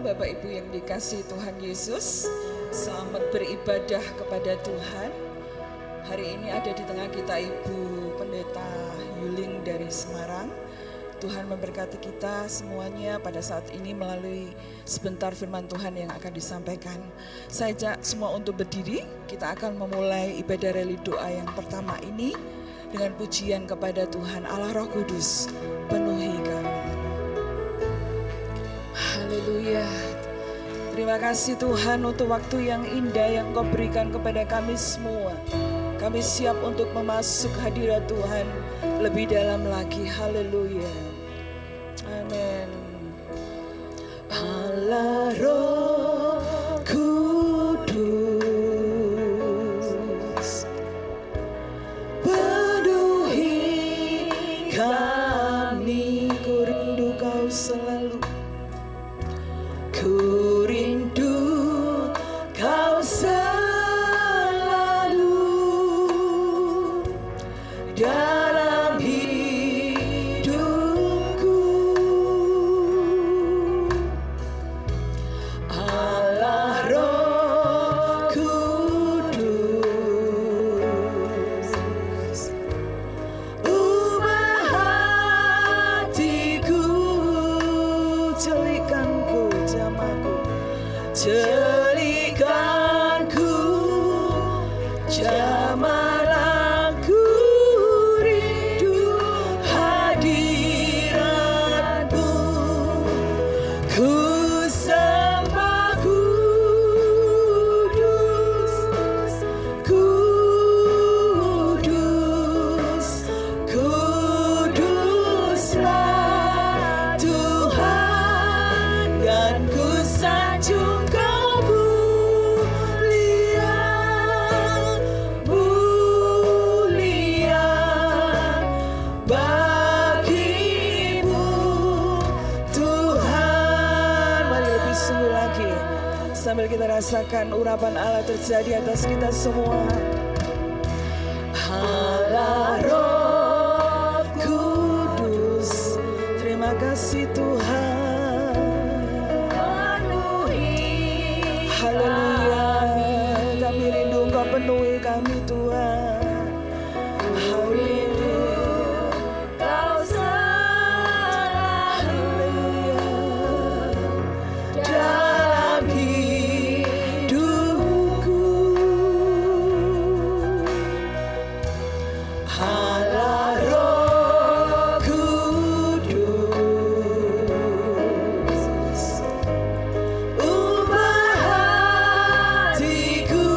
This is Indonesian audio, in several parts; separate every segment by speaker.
Speaker 1: Bapak Ibu yang dikasihi Tuhan Yesus. Selamat beribadah kepada Tuhan. Hari ini ada di tengah kita Ibu Pendeta Yuling dari Semarang. Tuhan memberkati kita semuanya pada saat ini melalui sebentar firman Tuhan yang akan disampaikan. Saya ajak semua untuk berdiri. Kita akan memulai ibadah reli doa yang pertama ini dengan pujian kepada Tuhan Allah Roh Kudus. Penuhi kami. Haleluya. Terima kasih Tuhan untuk waktu yang indah yang Kau berikan kepada kami semua. Kami siap untuk memasuk hadirat Tuhan lebih dalam lagi. Haleluya. Amin. Allah Roh Kudus, penuhi kami. Ku rindu Kau selalu. Ku rindu Kau selalu dalam hidupku. Allah Roh Kudus, ubah hatiku, celikanku, jamaku, celikanku, jamalanku, rindu hadiratmu. Ku sembah Kudus, Kudus, Kuduslah Tuhan, dan ku sanjung Kau mulia, mulia bagimu Tuhan. Mari lebih sungguh lagi sambil kita rasakan urapan Allah terjadi atas kita semua. Allah Roh Kudus, terima kasih Tuhan. Haleluya. Kami rindu Engkau penuhi kami Tuhan. Haleluya. Kau selalu dalam hidupku. Allah Roh Kudus, ubah hatiku,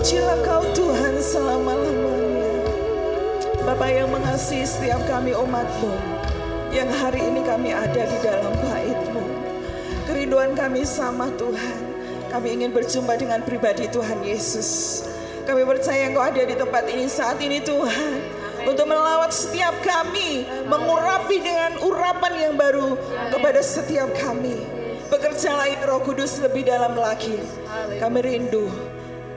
Speaker 1: Terpujilah Kau Tuhan selama-lamanya. Bapa yang mengasihi setiap kami umat-Mu, yang hari ini kami ada di dalam bait-Mu. Kerinduan kami sama Tuhan. Kami ingin berjumpa dengan pribadi Tuhan Yesus. Kami percaya Engkau ada di tempat ini saat ini Tuhan, untuk melawat setiap kami, mengurapi dengan urapan yang baru kepada setiap kami. Bekerjalah ya Roh Kudus lebih dalam lagi.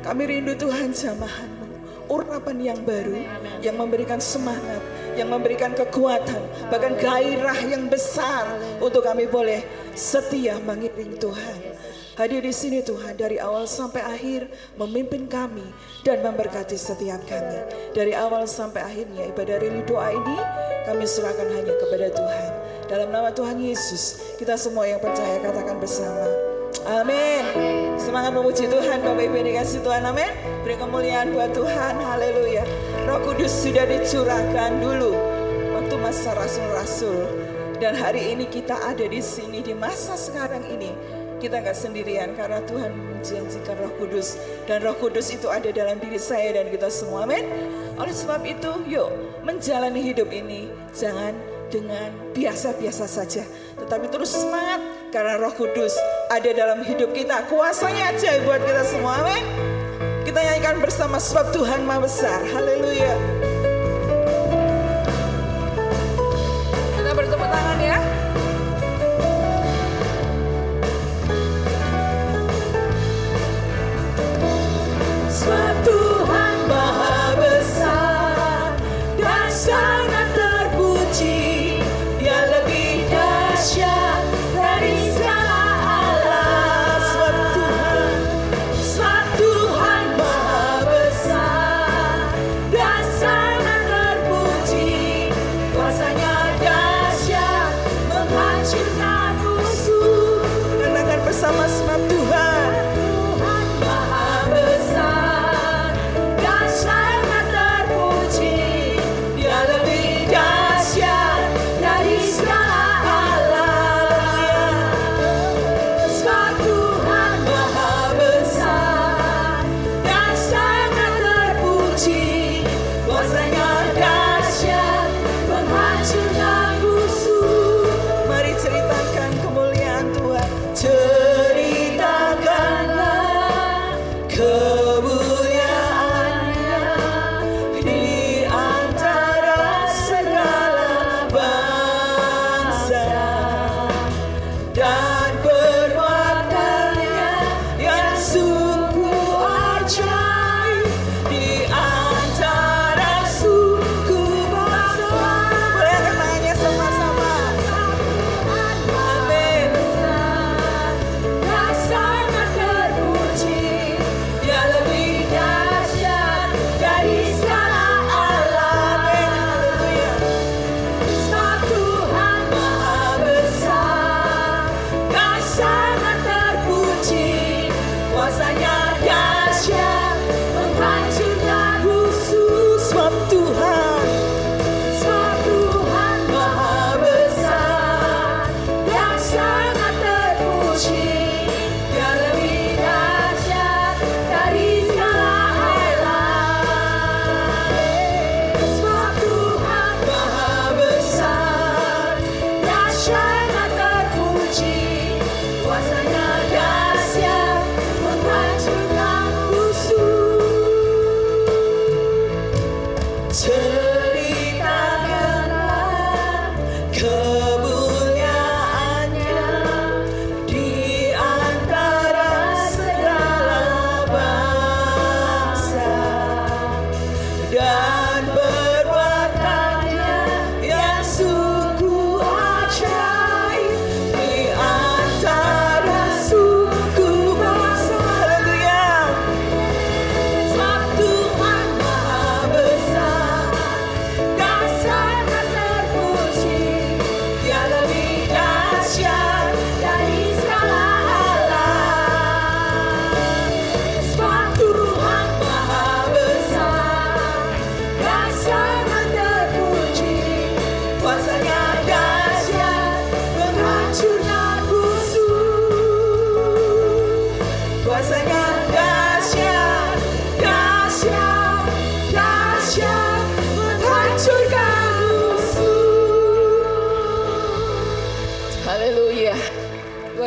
Speaker 1: Kami rindu Tuhan jamahan-Mu, urapan yang baru, yang memberikan semangat, yang memberikan kekuatan, bahkan gairah yang besar untuk kami boleh setia mengiring Tuhan. Hadir di sini Tuhan dari awal sampai akhir, memimpin kami dan memberkati setiap kami. Dari awal sampai akhirnya ibadah rili doa ini kami serahkan hanya kepada Tuhan. Dalam nama Tuhan Yesus, kita semua yang percaya katakan bersama, amin. Semangat memuji Tuhan, Bapak Ibu yang dikasihi Tuhan, amin. Beri kemuliaan buat Tuhan, haleluya. Roh Kudus sudah dicurahkan dulu waktu masa rasul-rasul, dan hari ini kita ada di sini di masa sekarang ini. Kita gak sendirian karena Tuhan menjanjikan Roh Kudus, dan Roh Kudus itu ada dalam diri saya dan kita semua, amin. Oleh sebab itu yuk menjalani hidup ini jangan dengan biasa-biasa saja, tetapi terus semangat karena Roh Kudus ada dalam hidup kita. Kuasanya aja buat kita semua, amin. Kita nyanyikan bersama sebab Tuhan Maha Besar, haleluya. Kita bertepuk tangan ya. Sebab Tuhan Maha Besar dan sangat terpuji, Dia lebih dahsyat dari segala alam. Sebab Tuhan Maha Besar dan sangat terpuji, kuasanya dahsyat menghancurkan musuh. Katakan bersama sebab Tuhan. Dia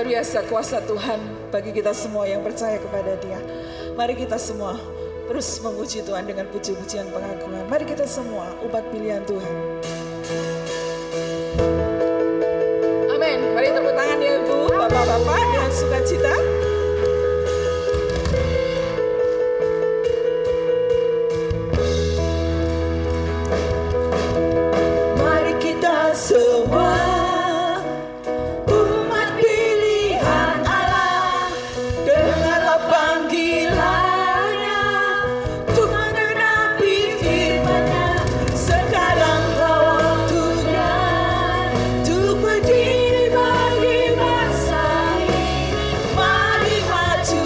Speaker 1: biasa kuasa Tuhan bagi kita semua yang percaya kepada Dia. Mari kita semua terus memuji Tuhan dengan puji-pujian pengagungan. Mari kita semua umat pilihan Tuhan. Amin. Mari tepuk tangan ya Ibu, Bapak-bapak dengan sukacita. Mari kita semua umat pilihan Allah, dengarlah panggilannya untuk menggenapi firman-Nya. Sekaranglah waktunya untuk berdiri bagi masa ini. Mari maju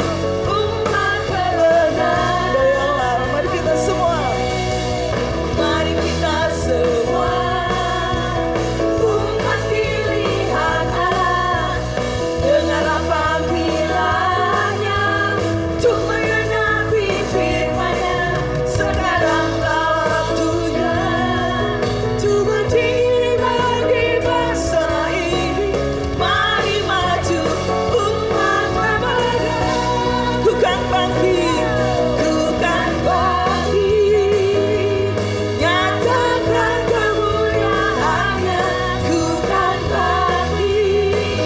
Speaker 1: umat kebenaran. Mari kita semua, mari kita semua umat pilihan Allah, dengarlah panggilannya untuk menggenapi firman-Nya. Sekaranglah waktunya untuk berdiri bagi masa ini. Mari maju umat kebenaran. Ku kan bangkit, ku kan bangkit, nyatakan kemuliaan-Nya. Ku kan bangkit,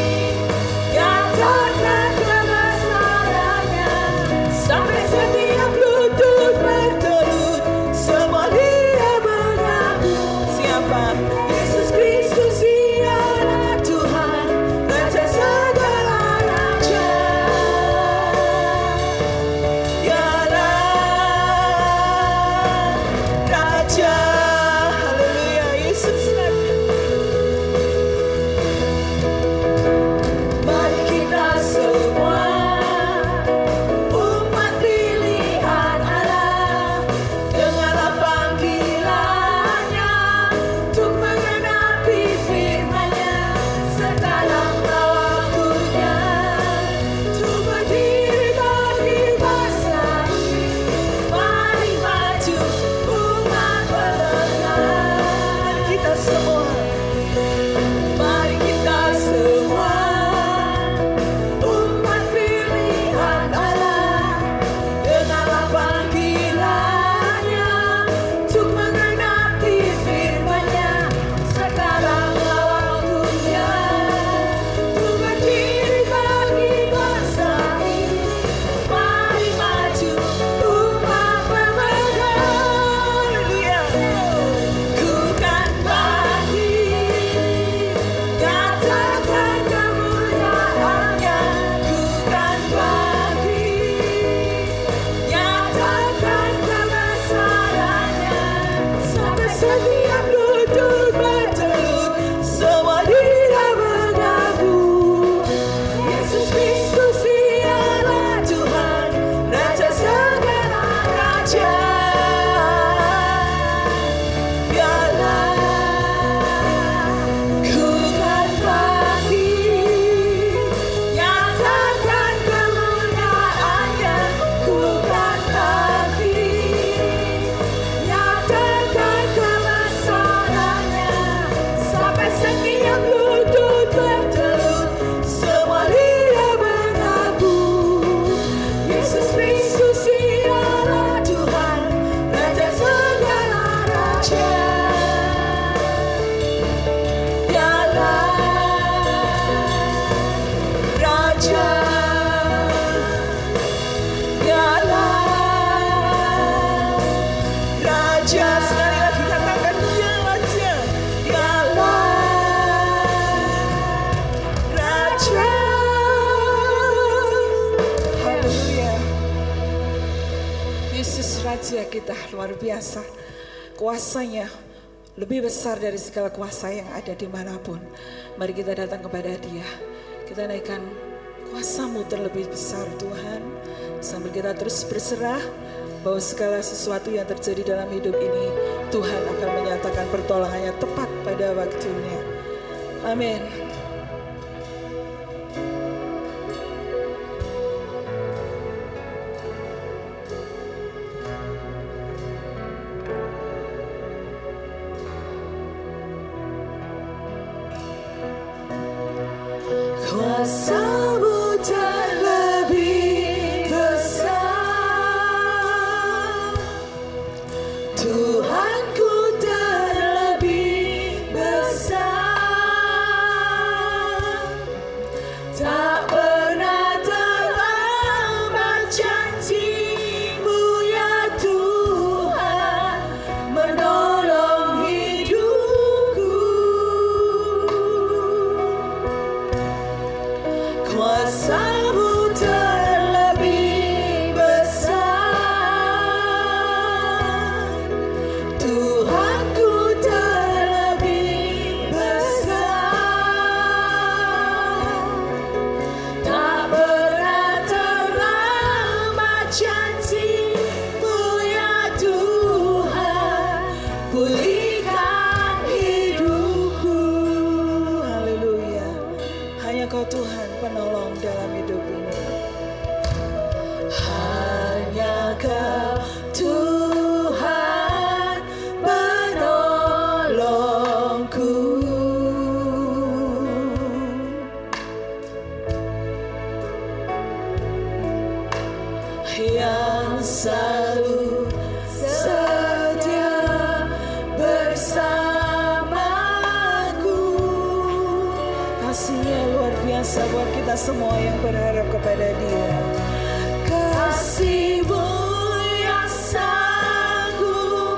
Speaker 1: nyatakan kebesaran-Nya. Sampai setiap lutut bertelut, semua Dia mengaku. Siapa? Yesus Kristus, Dialah Tuhan, Raja segala raja. Dialah Raja. Haleluya, Yesus Raja. Mari kita semua umat pilihan Allah, dengarlah panggilannya untuk menggenapi firman-Nya. Sekaranglah waktunya untuk berdiri bagi masa ini. Mari maju umat kebenaran. Kita semua, mari kita semua umat pilihan Allah, dengarlah panggilannya untuk menggenapi firman-Nya. Sekaranglah waktunya untuk berdiri bagi masa ini. Mari maju umat kebenaran. Haleluya. Ku kan bangkit, nyatakan kemuliaan-Nya. Ku kan bangkit, nyatakan kebesaran-Nya. Sampai setiap lutut bertelut, semua Dia mengaku. Yesus Kristus, Dialah Tuhan, Raja segala raja. Dialah. Ku kan bangkit, nyatakan kemuliaan-Nya. Ku kan bangkit, nyatakan kebesaran-Nya. Sampai setiap lutut bertelut, semua Dia mengaku. Yesus Kristus, Dialah Tuhan, Raja segala raja. Dialah Raja. Dialah Raja. Sekali lagi katakan, Dia Raja. Dialah Raja. Haleluya. Yesus Raja kita luar biasa. Kuasanya lebih besar dari segala kuasa yang ada dimanapun. Mari kita datang kepada Dia. Kita naikkan kuasa-Mu terlebih besar Tuhan. Sambil kita terus berserah bahwa segala sesuatu yang terjadi dalam hidup ini, Tuhan akan menyatakan pertolongannya tepat pada waktunya. Amin. Kuasa yang selalu setia bersamaku. Kasih-Nya luar biasa buat kita semua yang berharap kepada Dia. Kasih-Mu yang sanggup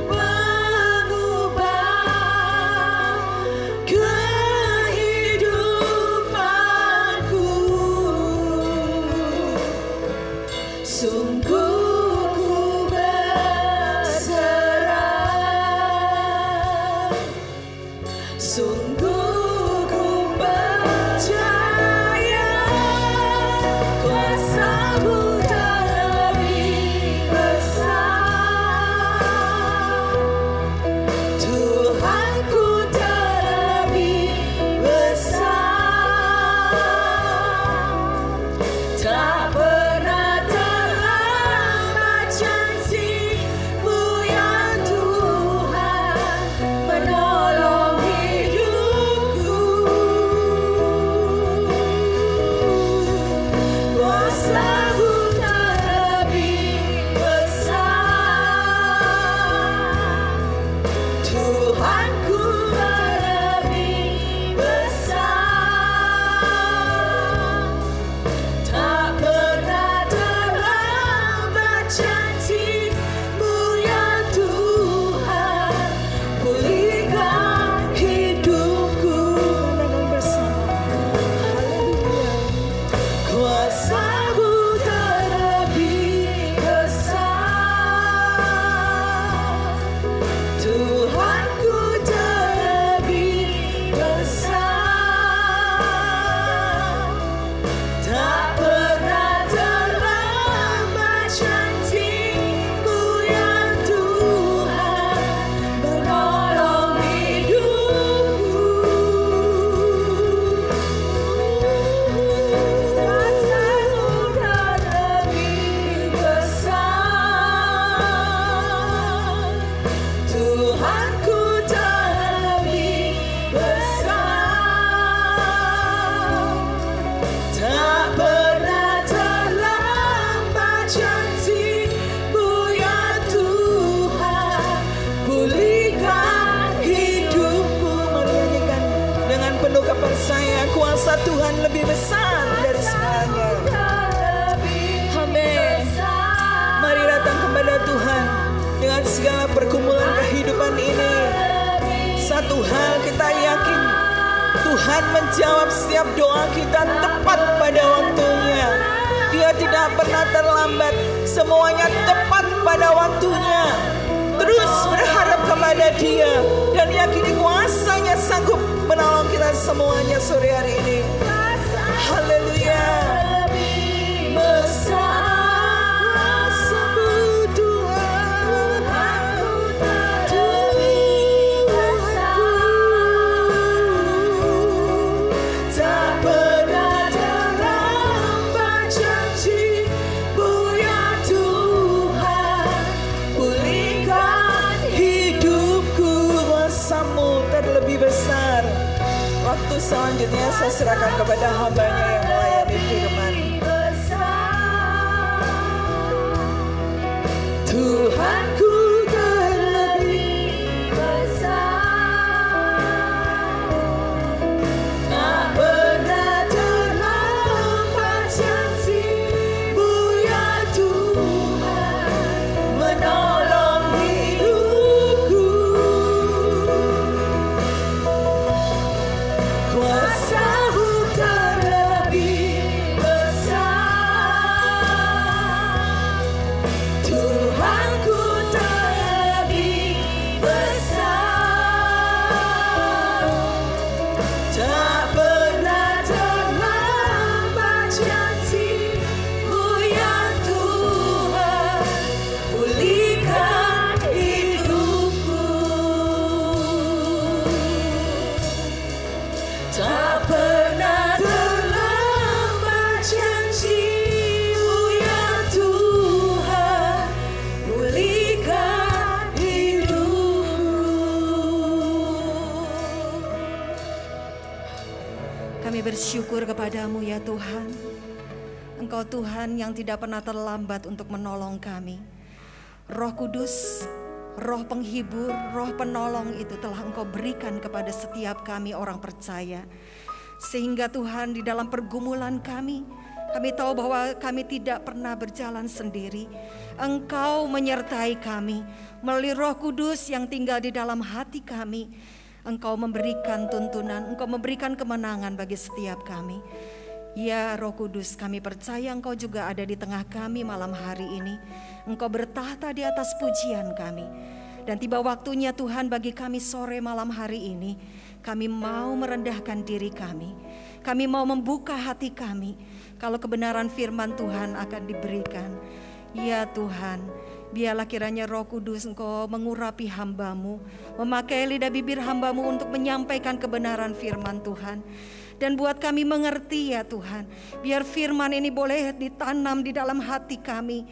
Speaker 1: mengubah kehidupanku. Sungguh ku berserah, sungguh ku percaya kuasa-Mu terlebih besar. Tuhanku terlebih besar. Tak pernah terlambat janji-Mu ya Tuhan menolong hidupku. Kuasa-Mu terlebih besar. Tuhanku terlebih besar. Tak pernah terlambat janji-Mu ya Tuhan, pulihkan hidupku. Dengan bersama, haleluya. Kuasa-Mu terlebih besar. Tuhanku terlebih besar. Tak pernah terlambat janji-Mu ya Tuhan menolong hidupku. Kuasa-Mu terlebih besar. Tuhanku terlebih besar. Tak pernah terlambat janji-Mu ya Tuhan, pulihkan hidupku. Mari nyanyikan dengan penuh kepercayaan, kuasa Tuhan lebih besar dari segalanya. Amin. Mari datang kepada Tuhan dengan segala pergumulan kehidupan ini. Satu hal kita yakin, Tuhan menjawab setiap doa kita tepat pada waktunya. Dia tidak pernah terlambat, semuanya tepat pada waktunya. Terus berharap kepada Dia dan yakini kuasa-Nya sanggup menolong kita semuanya sore hari ini. Haleluya. Besar kuasa-Mu Tuhan, tak pernah terlambat janji-Mu ya Tuhan, pulihkan hidupku. Kuasa-Mu terlebih besar. Waktu selanjutnya saya serahkan kepada hamba-Nya yang melayani firman. Tuhanku terlebih besar. Tak pernah terlambat janji-Mu ya Tuhan menolong hidupku. Kuasa-Mu terlebih besar. Tuhanku terlebih besar. Tak pernah terlambat janji-Mu ya Tuhan, pulihkan hidupku. Tak pernah terlambat janji-Mu ya Tuhan, pulihkan hidupku.
Speaker 2: Kami bersyukur kepada-Mu ya Tuhan. Engkau Tuhan yang tidak pernah terlambat untuk menolong kami. Roh Kudus, Roh penghibur, Roh penolong itu telah Engkau berikan kepada setiap kami orang percaya. Sehingga Tuhan di dalam pergumulan kami tahu bahwa kami tidak pernah berjalan sendiri. Engkau menyertai kami melalui Roh Kudus yang tinggal di dalam hati kami. Engkau memberikan tuntunan, Engkau memberikan kemenangan bagi setiap kami. Ya Roh Kudus, kami percaya Engkau juga ada di tengah kami malam hari ini. Engkau bertahta di atas pujian kami. Dan tiba waktunya Tuhan bagi kami sore malam hari ini. Kami mau merendahkan diri kami. Kami mau membuka hati kami. Kalau kebenaran firman Tuhan akan diberikan. Ya Tuhan, biarlah kiranya Roh Kudus Engkau mengurapi hamba-Mu. Memakai lidah bibir hamba-Mu untuk menyampaikan kebenaran firman Tuhan. Dan buat kami mengerti ya Tuhan. Biar firman ini boleh ditanam di dalam hati kami.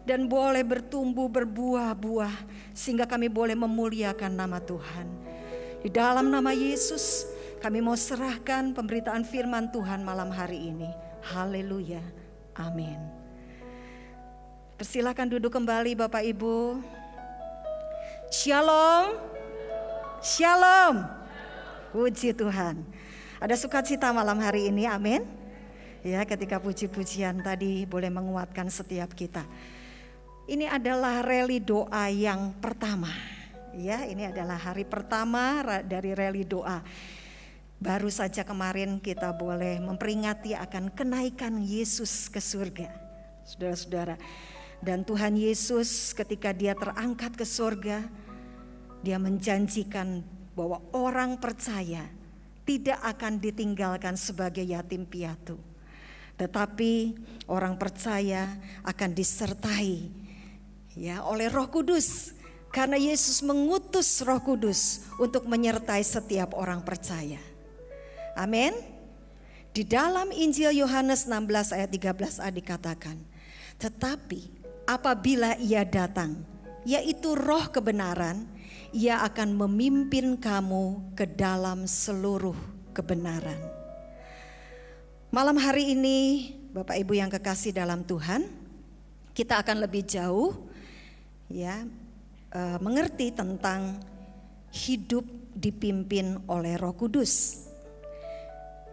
Speaker 2: Dan boleh bertumbuh berbuah-buah. Sehingga kami boleh memuliakan nama Tuhan. Di dalam nama Yesus kami mau serahkan pemberitaan firman Tuhan malam hari ini. Haleluya. Amin. Persilakan duduk kembali Bapak Ibu. Shalom. Shalom. Puji Tuhan. Ada sukacita malam hari ini, amin. Ya, ketika puji-pujian tadi boleh menguatkan setiap kita. Ini adalah rally doa yang pertama. Ya, ini adalah hari pertama dari rally doa. Baru saja kemarin kita boleh memperingati akan kenaikan Yesus ke surga. Saudara-saudara, dan Tuhan Yesus ketika dia terangkat ke surga, dia menjanjikan bahwa orang percaya tidak akan ditinggalkan sebagai yatim piatu. Tetapi orang percaya akan disertai ya oleh Roh Kudus. Karena Yesus mengutus Roh Kudus untuk menyertai setiap orang percaya. Amin. Di dalam Injil Yohanes 16 ayat 13a dikatakan, tetapi apabila ia datang, yaitu Roh kebenaran, ia akan memimpin kamu ke dalam seluruh kebenaran. Malam hari ini Bapak Ibu yang kekasih dalam Tuhan, kita akan lebih jauh ya mengerti tentang hidup dipimpin oleh Roh Kudus.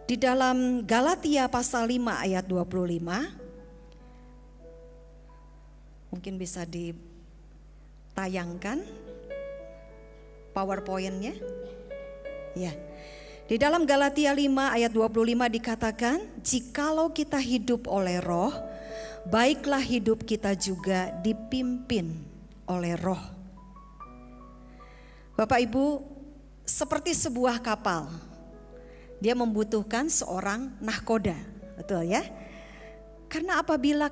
Speaker 2: Di dalam Galatia pasal 5 ayat 25, mungkin bisa ditayangkan PowerPoint-nya. Ya. Di dalam Galatia 5 ayat 25 dikatakan, jikalau kita hidup oleh Roh, baiklah hidup kita juga dipimpin oleh Roh. Bapak Ibu, seperti sebuah kapal, dia membutuhkan seorang nahkoda, betul ya? Karena apabila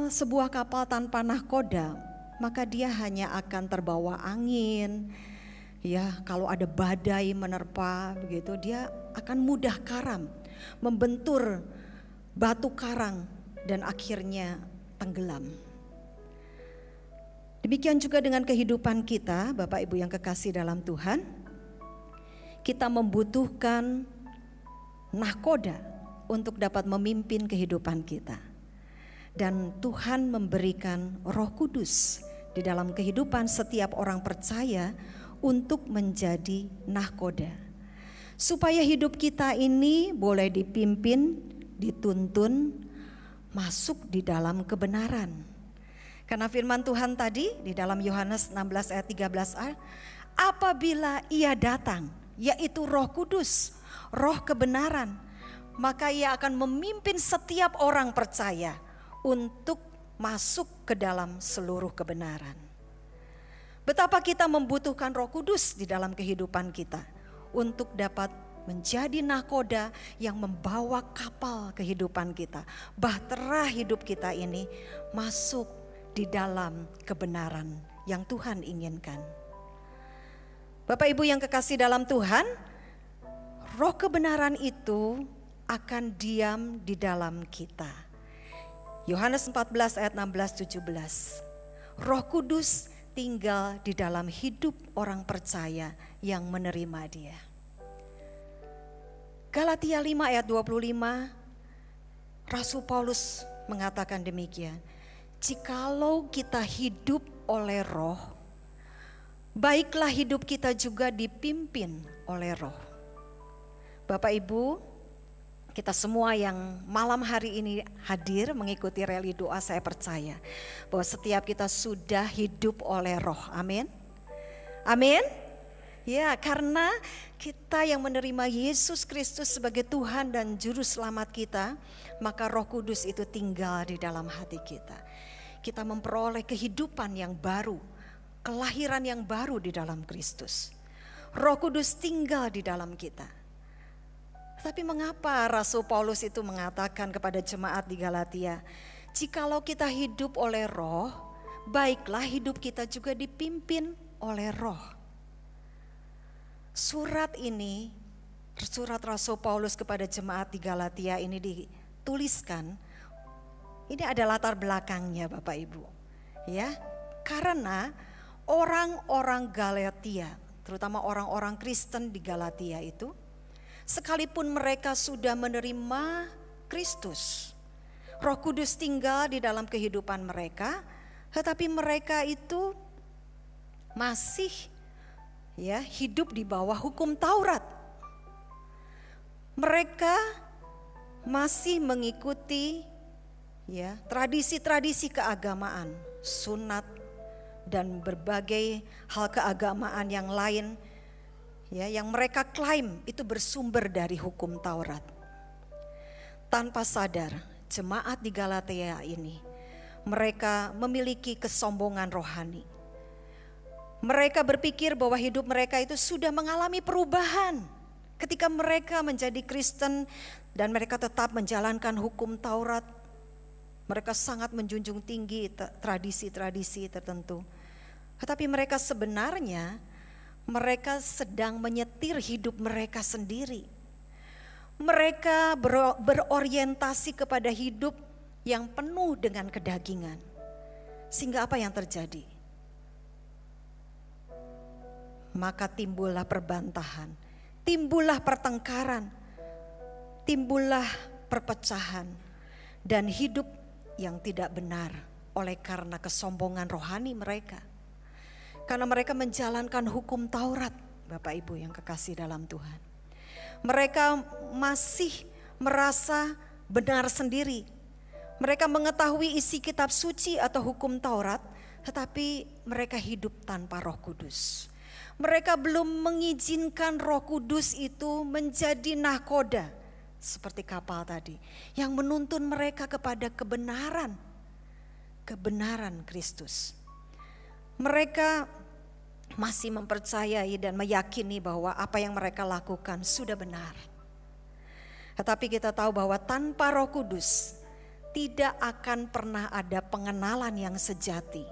Speaker 2: sebuah kapal tanpa nahkoda, maka dia hanya akan terbawa angin. Ya, kalau ada badai menerpa begitu, dia akan mudah karam, membentur batu karang dan akhirnya tenggelam. Demikian juga dengan kehidupan kita, Bapak Ibu yang kekasih dalam Tuhan. Kita membutuhkan nahkoda untuk dapat memimpin kehidupan kita. Dan Tuhan memberikan Roh Kudus di dalam kehidupan setiap orang percaya untuk menjadi nahkoda. Supaya hidup kita ini boleh dipimpin, dituntun, masuk di dalam kebenaran. Karena firman Tuhan tadi di dalam Yohanes 16 ayat 13a, apabila ia datang, yaitu Roh Kudus, Roh kebenaran, maka ia akan memimpin setiap orang percaya untuk masuk ke dalam seluruh kebenaran. Betapa kita membutuhkan Roh Kudus di dalam kehidupan kita untuk dapat menjadi nahkoda yang membawa kapal kehidupan kita. Bahtera hidup kita ini masuk di dalam kebenaran yang Tuhan inginkan. Bapak Ibu yang kekasih dalam Tuhan, Roh kebenaran itu akan diam di dalam kita. Yohanes 14 ayat 16-17. Roh Kudus tinggal di dalam hidup orang percaya yang menerima dia. Galatia 5 ayat 25, Rasul Paulus mengatakan demikian. Jikalau kita hidup oleh Roh, baiklah hidup kita juga dipimpin oleh Roh. Bapak Ibu, kita semua yang malam hari ini hadir mengikuti reli doa, saya percaya bahwa setiap kita sudah hidup oleh Roh. Amin. Amin. Ya, karena kita yang menerima Yesus Kristus sebagai Tuhan dan Juru Selamat kita, maka Roh Kudus itu tinggal di dalam hati kita. Kita memperoleh kehidupan yang baru, kelahiran yang baru di dalam Kristus. Roh Kudus tinggal di dalam kita. Tapi mengapa Rasul Paulus itu mengatakan kepada jemaat di Galatia, jikalau kita hidup oleh Roh, baiklah hidup kita juga dipimpin oleh Roh. Surat ini, surat Rasul Paulus kepada jemaat di Galatia ini dituliskan. Ini ada latar belakangnya Bapak Ibu. Ya, karena orang-orang Galatia, terutama orang-orang Kristen di Galatia itu, sekalipun mereka sudah menerima Kristus, Roh Kudus tinggal di dalam kehidupan mereka, tetapi mereka itu masih hidup di bawah hukum Taurat. Mereka masih mengikuti tradisi-tradisi keagamaan, sunat dan berbagai hal keagamaan yang lain yang mereka klaim itu bersumber dari hukum Taurat. Tanpa sadar, jemaat di Galatia ini mereka memiliki kesombongan rohani. Mereka berpikir bahwa hidup mereka itu sudah mengalami perubahan ketika mereka menjadi Kristen dan mereka tetap menjalankan hukum Taurat. Mereka sangat menjunjung tinggi tradisi-tradisi tertentu. Tetapi mereka sebenarnya sedang menyetir hidup mereka sendiri. Mereka berorientasi kepada hidup yang penuh dengan kedagingan. Sehingga apa yang terjadi? Maka timbullah perbantahan, timbullah pertengkaran, timbullah perpecahan, dan hidup yang tidak benar oleh karena kesombongan rohani mereka. Karena mereka menjalankan hukum Taurat, Bapak Ibu yang kekasih dalam Tuhan. Mereka masih merasa benar sendiri. Mereka mengetahui isi kitab suci atau hukum Taurat, tetapi mereka hidup tanpa Roh Kudus. Mereka belum mengizinkan Roh Kudus itu menjadi nahkoda seperti kapal tadi yang menuntun mereka kepada kebenaran Kristus. Mereka masih mempercayai dan meyakini bahwa apa yang mereka lakukan sudah benar. Tetapi kita tahu bahwa tanpa Roh Kudus tidak akan pernah ada pengenalan yang sejati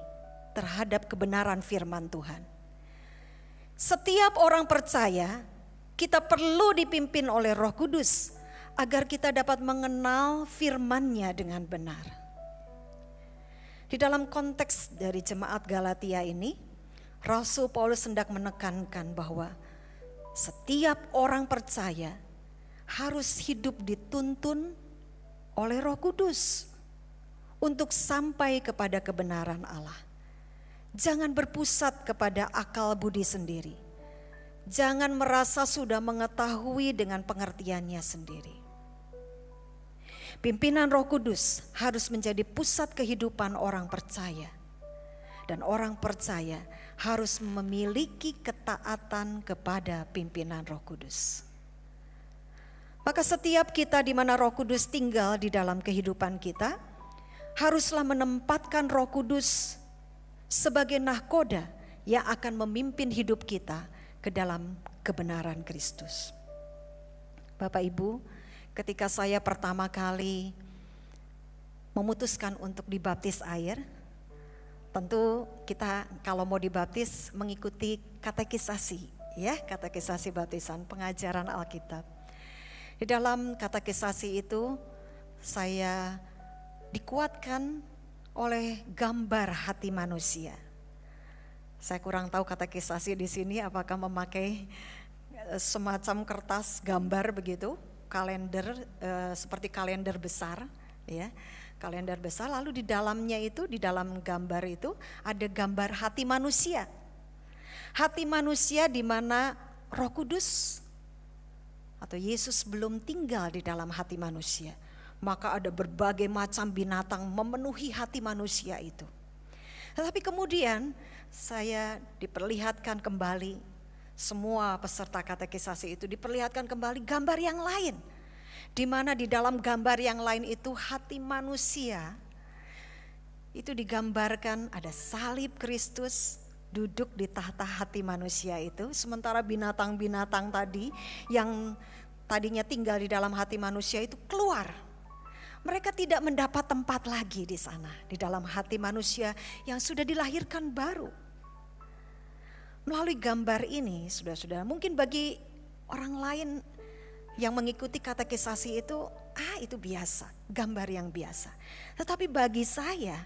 Speaker 2: terhadap kebenaran firman Tuhan. Setiap orang percaya kita perlu dipimpin oleh Roh Kudus agar kita dapat mengenal firman-Nya dengan benar. Di dalam konteks dari jemaat Galatia ini, Rasul Paulus hendak menekankan bahwa setiap orang percaya harus hidup dituntun oleh Roh Kudus untuk sampai kepada kebenaran Allah. Jangan berpusat kepada akal budi sendiri. Jangan merasa sudah mengetahui dengan pengertiannya sendiri. Pimpinan Roh Kudus harus menjadi pusat kehidupan orang percaya. Dan orang percaya harus memiliki ketaatan kepada pimpinan Roh Kudus. Maka setiap kita di mana Roh Kudus tinggal di dalam kehidupan kita, haruslah menempatkan Roh Kudus sebagai nahkoda yang akan memimpin hidup kita ke dalam kebenaran Kristus. Bapak Ibu, ketika saya pertama kali memutuskan untuk dibaptis air, tentu kita kalau mau dibaptis mengikuti katekisasi, katekisasi baptisan, pengajaran Alkitab. Di dalam katekisasi itu saya dikuatkan oleh gambar hati manusia. Saya kurang tahu katekisasi di sini apakah memakai semacam kertas gambar begitu, kalender seperti kalender besar, kalender besar, lalu di dalamnya itu, di dalam gambar itu ada gambar hati manusia. Hati manusia di mana Roh Kudus atau Yesus belum tinggal di dalam hati manusia. Maka ada berbagai macam binatang memenuhi hati manusia itu. Tetapi kemudian saya diperlihatkan kembali, semua peserta katekisasi itu diperlihatkan kembali gambar yang lain. Di mana di dalam gambar yang lain itu hati manusia itu digambarkan ada salib Kristus duduk di tahta hati manusia itu. Sementara binatang-binatang tadi yang tadinya tinggal di dalam hati manusia itu keluar. Mereka tidak mendapat tempat lagi di sana, di dalam hati manusia yang sudah dilahirkan baru. Melalui gambar ini, saudara-saudara, mungkin bagi orang lain yang mengikuti katekisasi itu biasa, gambar yang biasa. Tetapi bagi saya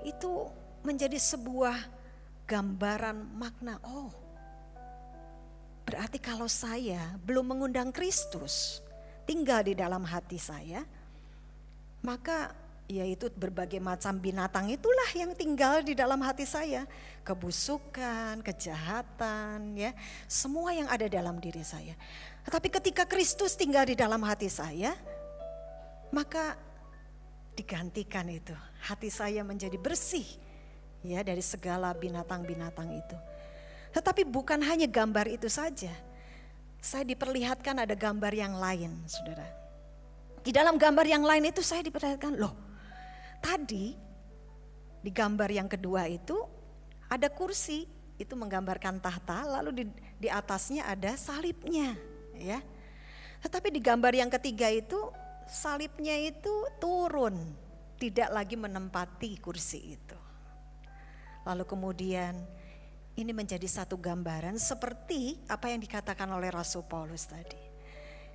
Speaker 2: itu menjadi sebuah gambaran makna. Oh, berarti kalau saya belum mengundang Kristus tinggal di dalam hati saya, maka yaitu berbagai macam binatang itulah yang tinggal di dalam hati saya. Kebusukan, kejahatan, ya, semua yang ada dalam diri saya. Tetapi ketika Kristus tinggal di dalam hati saya, maka digantikan itu. Hati saya menjadi bersih, ya, dari segala binatang-binatang itu. Tetapi bukan hanya gambar itu saja. Saya diperlihatkan ada gambar yang lain, saudara. Di dalam gambar yang lain itu saya diperlihatkan, loh, tadi di gambar yang kedua itu ada kursi, itu menggambarkan tahta, lalu di atasnya ada salibnya, ya. Tetapi di gambar yang ketiga itu salibnya itu turun, tidak lagi menempati kursi itu. Lalu kemudian ini menjadi satu gambaran seperti apa yang dikatakan oleh Rasul Paulus tadi.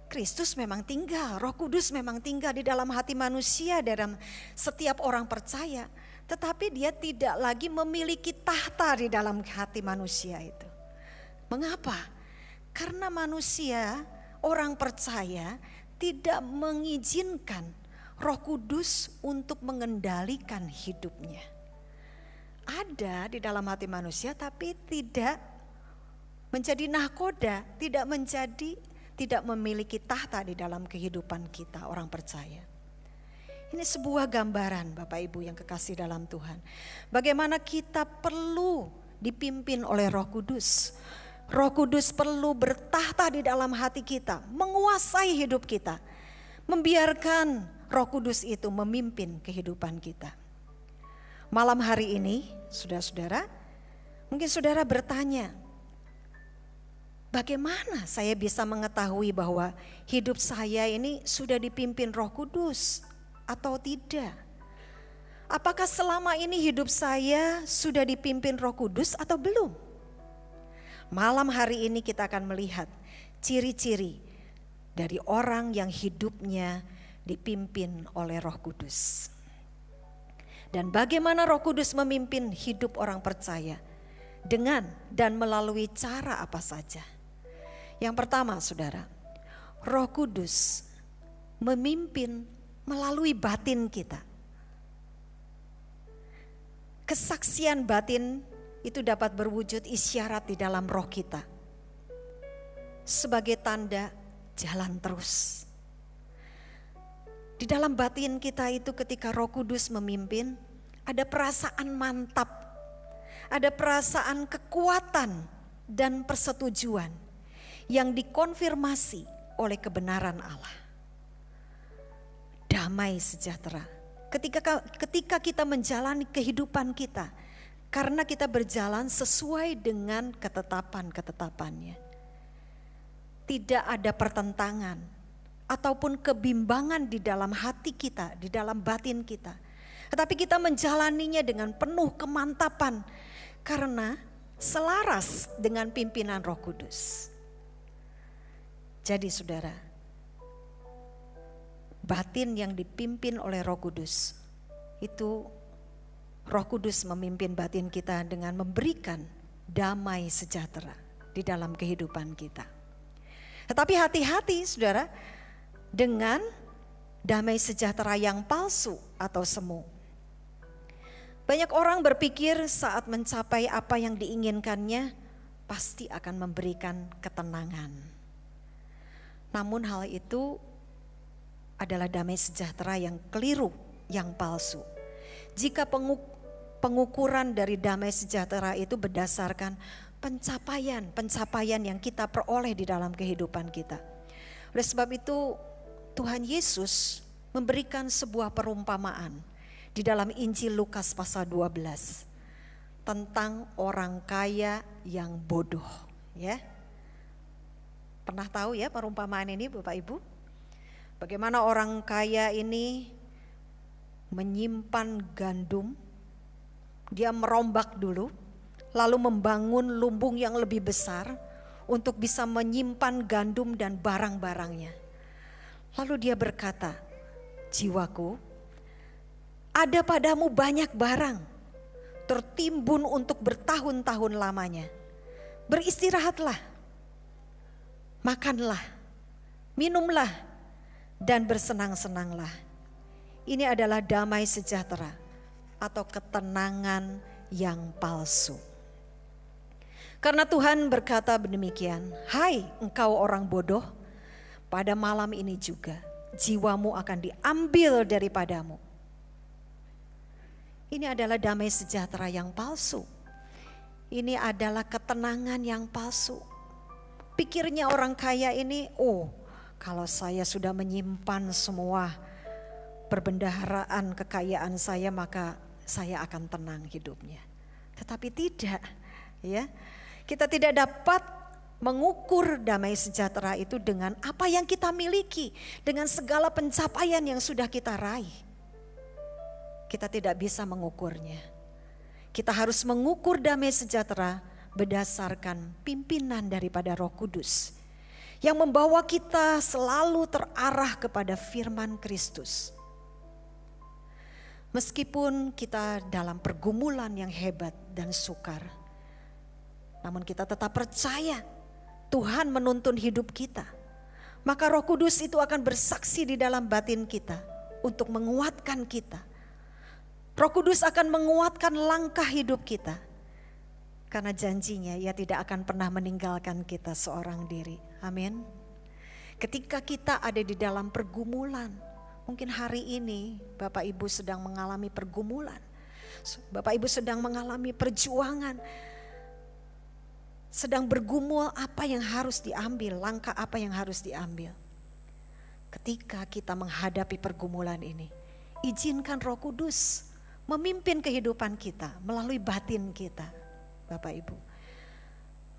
Speaker 2: Kristus memang tinggal, Roh Kudus memang tinggal di dalam hati manusia, dalam setiap orang percaya. Tetapi dia tidak lagi memiliki tahta di dalam hati manusia itu. Mengapa? Karena manusia, orang percaya tidak mengizinkan Roh Kudus untuk mengendalikan hidupnya. Ada di dalam hati manusia tapi tidak menjadi nahkoda, tidak memiliki tahta di dalam kehidupan kita orang percaya. Ini sebuah gambaran Bapak Ibu yang kekasih dalam Tuhan. Bagaimana kita perlu dipimpin oleh Roh Kudus. Roh Kudus perlu bertahta di dalam hati kita, menguasai hidup kita. Membiarkan Roh Kudus itu memimpin kehidupan kita. Malam hari ini, saudara-saudara, mungkin saudara bertanya, bagaimana saya bisa mengetahui bahwa hidup saya ini sudah dipimpin Roh Kudus atau tidak? Apakah selama ini hidup saya sudah dipimpin Roh Kudus atau belum? Malam hari ini kita akan melihat ciri-ciri dari orang yang hidupnya dipimpin oleh Roh Kudus. Dan bagaimana Roh Kudus memimpin hidup orang percaya dengan dan melalui cara apa saja. Yang pertama, saudara, Roh Kudus memimpin melalui batin kita. Kesaksian batin itu dapat berwujud isyarat di dalam roh kita sebagai tanda jalan terus. Di dalam batin kita itu ketika Roh Kudus memimpin, ada perasaan mantap, ada perasaan kekuatan dan persetujuan yang dikonfirmasi oleh kebenaran Allah. Damai sejahtera. Ketika kita menjalani kehidupan kita, karena kita berjalan sesuai dengan ketetapan-ketetapannya. Tidak ada pertentangan ataupun kebimbangan di dalam hati kita, di dalam batin kita. Tetapi kita menjalaninya dengan penuh kemantapan karena selaras dengan pimpinan Roh Kudus. Jadi saudara, batin yang dipimpin oleh Roh Kudus itu, Roh Kudus memimpin batin kita dengan memberikan damai sejahtera di dalam kehidupan kita. Tetapi hati-hati saudara dengan damai sejahtera yang palsu atau semu. Banyak orang berpikir saat mencapai apa yang diinginkannya pasti akan memberikan ketenangan. Namun hal itu adalah damai sejahtera yang keliru, yang palsu. Jika pengukuran dari damai sejahtera itu berdasarkan pencapaian yang kita peroleh di dalam kehidupan kita. Oleh sebab itu Tuhan Yesus memberikan sebuah perumpamaan di dalam Injil Lukas pasal 12 tentang orang kaya yang bodoh, ya. Pernah tahu ya perumpamaan ini Bapak Ibu? Bagaimana orang kaya ini menyimpan gandum, dia merombak dulu, lalu membangun lumbung yang lebih besar untuk bisa menyimpan gandum dan barang-barangnya. Lalu dia berkata, jiwaku, ada padamu banyak barang, tertimbun untuk bertahun-tahun lamanya. Beristirahatlah, makanlah, minumlah, dan bersenang-senanglah. Ini adalah damai sejahtera atau ketenangan yang palsu. Karena Tuhan berkata demikian, hai engkau orang bodoh, pada malam ini juga jiwamu akan diambil daripadamu. Ini adalah damai sejahtera yang palsu. Ini adalah ketenangan yang palsu. Pikirnya orang kaya ini, kalau saya sudah menyimpan semua perbendaharaan kekayaan saya, maka saya akan tenang hidupnya. Tetapi tidak, ya. Kita tidak dapat mengukur damai sejahtera itu dengan apa yang kita miliki, dengan segala pencapaian yang sudah kita raih. Kita tidak bisa mengukurnya. Kita harus mengukur damai sejahtera berdasarkan pimpinan daripada Roh Kudus yang membawa kita selalu terarah kepada firman Kristus. Meskipun kita dalam pergumulan yang hebat dan sukar, namun kita tetap percaya Tuhan menuntun hidup kita. Maka Roh Kudus itu akan bersaksi di dalam batin kita untuk menguatkan kita. Roh Kudus akan menguatkan langkah hidup kita. Karena janjinya Ia tidak akan pernah meninggalkan kita seorang diri. Amin. Ketika kita ada di dalam pergumulan, mungkin hari ini Bapak Ibu sedang mengalami pergumulan. Bapak Ibu sedang mengalami perjuangan. Sedang bergumul apa yang harus diambil, langkah apa yang harus diambil. Ketika kita menghadapi pergumulan ini, izinkan Roh Kudus memimpin kehidupan kita melalui batin kita, Bapak Ibu.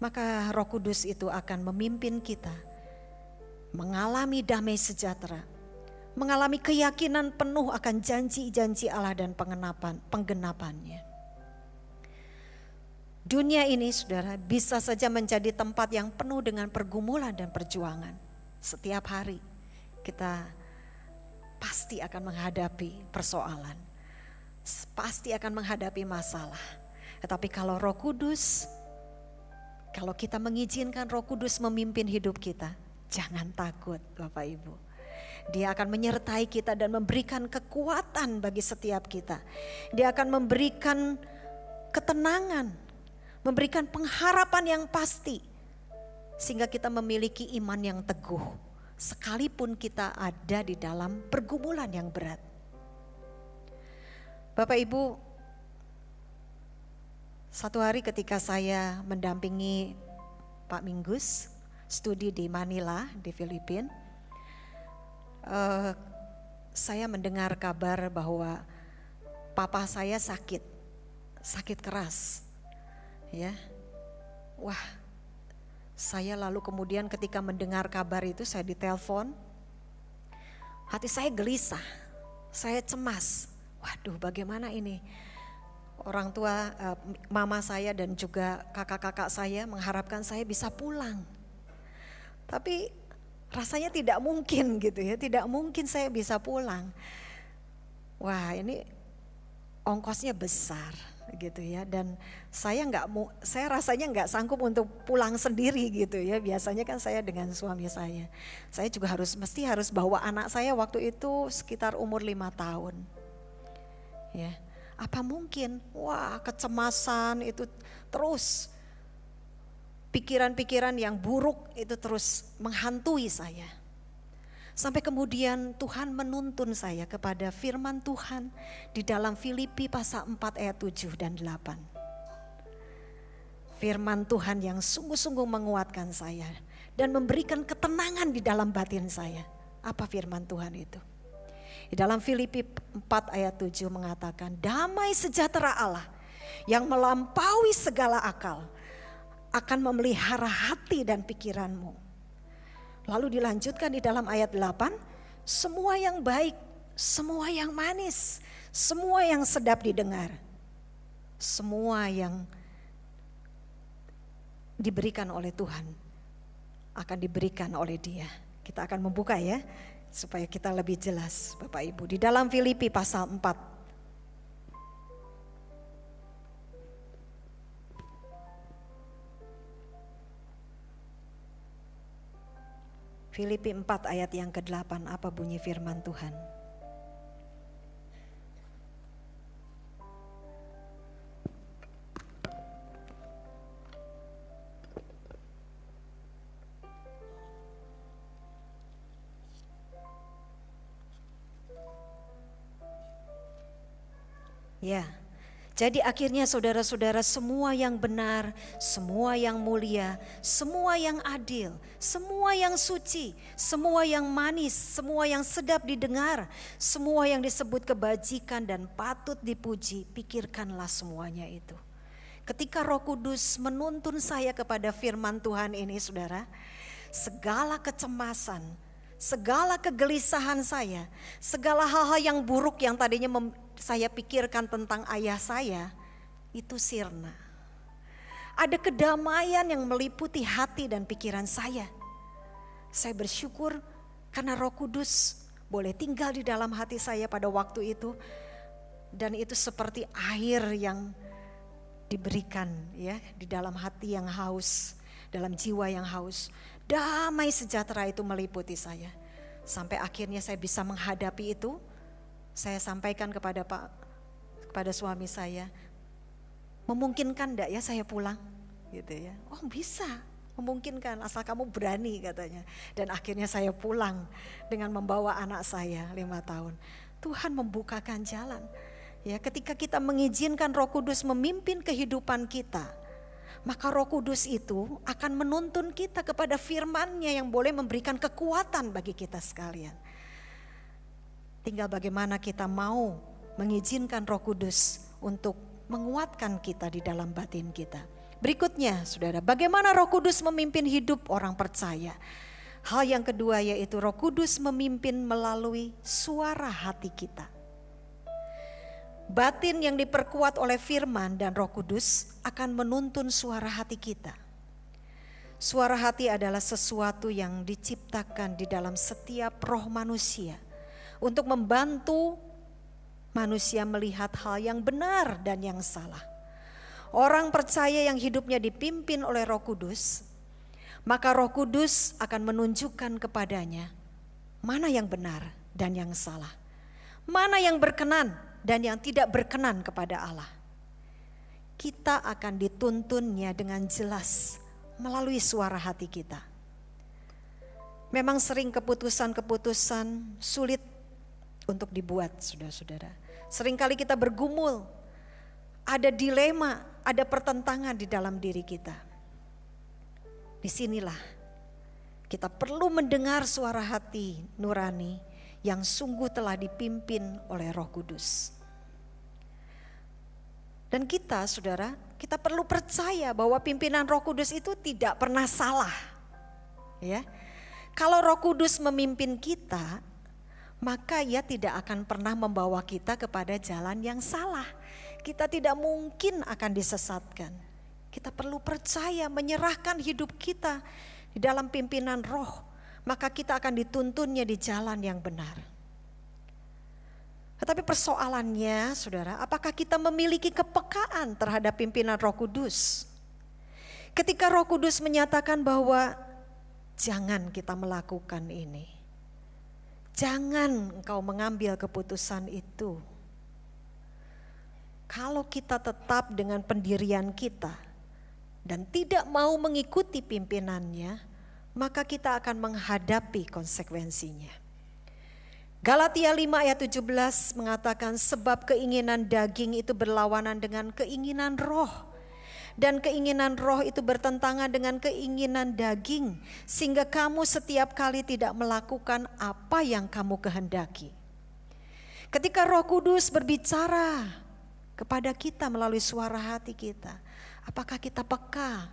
Speaker 2: Maka Roh Kudus itu akan memimpin kita mengalami damai sejahtera, mengalami keyakinan penuh akan janji-janji Allah dan penggenapannya. Dunia ini, saudara, bisa saja menjadi tempat yang penuh dengan pergumulan dan perjuangan. Setiap hari kita pasti akan menghadapi persoalan, pasti akan menghadapi masalah. Tetapi kalau Roh Kudus, kalau kita mengizinkan Roh Kudus memimpin hidup kita, jangan takut Bapak Ibu. Dia akan menyertai kita dan memberikan kekuatan bagi setiap kita. Dia akan memberikan ketenangan, memberikan pengharapan yang pasti, sehingga kita memiliki iman yang teguh, sekalipun kita ada di dalam pergumulan yang berat. Bapak Ibu, satu hari ketika saya mendampingi Pak Minggus studi di Manila di Filipina, saya mendengar kabar bahwa papa saya sakit keras, ya. Wah, saya lalu kemudian ketika mendengar kabar itu saya ditelepon, hati saya gelisah, saya cemas. Waduh, bagaimana ini? Orang tua, mama saya dan juga kakak-kakak saya mengharapkan saya bisa pulang. Tapi rasanya tidak mungkin gitu ya, tidak mungkin saya bisa pulang. Wah, ini ongkosnya besar. gitu ya. Dan saya rasanya nggak sanggup untuk pulang sendiri gitu ya. Biasanya kan saya dengan suami saya. Saya juga mesti harus bawa anak saya waktu itu sekitar umur 5 tahun. Ya. Apa mungkin? Wah, kecemasan itu terus, pikiran-pikiran yang buruk itu terus menghantui saya. Sampai kemudian Tuhan menuntun saya kepada firman Tuhan di dalam Filipi pasal 4 ayat 7 dan 8. Firman Tuhan yang sungguh-sungguh menguatkan saya dan memberikan ketenangan di dalam batin saya. Apa firman Tuhan itu? Di dalam Filipi 4 ayat 7 mengatakan, damai sejahtera Allah yang melampaui segala akal akan memelihara hati dan pikiranmu. Lalu dilanjutkan di dalam ayat 8, semua yang baik, semua yang manis, semua yang sedap didengar, semua yang diberikan oleh Tuhan akan diberikan oleh Dia. Kita akan membuka ya, supaya kita lebih jelas Bapak Ibu. Di dalam Filipi pasal 4. Filipi 4 ayat yang ke-8, apa bunyi firman Tuhan? Ya. Jadi akhirnya saudara-saudara, semua yang benar, semua yang mulia, semua yang adil, semua yang suci, semua yang manis, semua yang sedap didengar, semua yang disebut kebajikan dan patut dipuji, pikirkanlah semuanya itu. Ketika Roh Kudus menuntun saya kepada firman Tuhan ini saudara, segala kecemasan, segala kegelisahan saya, segala hal-hal yang buruk yang tadinya saya pikirkan tentang ayah saya, itu sirna. Ada kedamaian yang meliputi hati dan pikiran saya. Saya bersyukur karena Roh Kudus boleh tinggal di dalam hati saya pada waktu itu. Dan itu seperti air yang diberikan ya di dalam hati yang haus, dalam jiwa yang haus. Damai sejahtera itu meliputi saya. Sampai akhirnya saya bisa menghadapi itu. Saya sampaikan kepada suami saya, memungkinkan enggak ya saya pulang? Gitu ya. Oh bisa, memungkinkan asal kamu berani katanya. Dan akhirnya saya pulang dengan membawa anak saya 5 tahun. Tuhan membukakan jalan. Ya, ketika kita mengizinkan Roh Kudus memimpin kehidupan kita, maka Roh Kudus itu akan menuntun kita kepada firman-Nya yang boleh memberikan kekuatan bagi kita sekalian. Tinggal bagaimana kita mau mengizinkan Roh Kudus untuk menguatkan kita di dalam batin kita. Berikutnya saudara, bagaimana Roh Kudus memimpin hidup orang percaya. Hal yang kedua yaitu Roh Kudus memimpin melalui suara hati kita. Batin yang diperkuat oleh firman dan Roh Kudus akan menuntun suara hati kita. Suara hati adalah sesuatu yang diciptakan di dalam setiap roh manusia untuk membantu manusia melihat hal yang benar dan yang salah. Orang percaya yang hidupnya dipimpin oleh Roh Kudus, maka Roh Kudus akan menunjukkan kepadanya mana yang benar dan yang salah, mana yang berkenan dan yang tidak berkenan kepada Allah. Kita akan dituntunnya dengan jelas melalui suara hati kita. Memang sering keputusan-keputusan sulit untuk dibuat, saudara-saudara. Seringkali kita bergumul, ada dilema, ada pertentangan di dalam diri kita. Disinilah kita perlu mendengar suara hati nurani yang sungguh telah dipimpin oleh Roh Kudus. Dan kita, saudara, kita perlu percaya bahwa pimpinan Roh Kudus itu tidak pernah salah. Ya, kalau Roh Kudus memimpin kita, maka Ia tidak akan pernah membawa kita kepada jalan yang salah. Kita tidak mungkin akan disesatkan. Kita perlu percaya, menyerahkan hidup kita di dalam pimpinan Roh, maka kita akan dituntunnya di jalan yang benar. Tetapi persoalannya, saudara, apakah kita memiliki kepekaan terhadap pimpinan Roh Kudus? Ketika Roh Kudus menyatakan bahwa jangan kita melakukan ini, jangan engkau mengambil keputusan itu. Kalau kita tetap dengan pendirian kita dan tidak mau mengikuti pimpinannya, maka kita akan menghadapi konsekuensinya. Galatia 5 ayat 17 mengatakan, sebab keinginan daging itu berlawanan dengan keinginan roh, dan keinginan roh itu bertentangan dengan keinginan daging, sehingga kamu setiap kali tidak melakukan apa yang kamu kehendaki. Ketika Roh Kudus berbicara kepada kita melalui suara hati kita, apakah kita peka?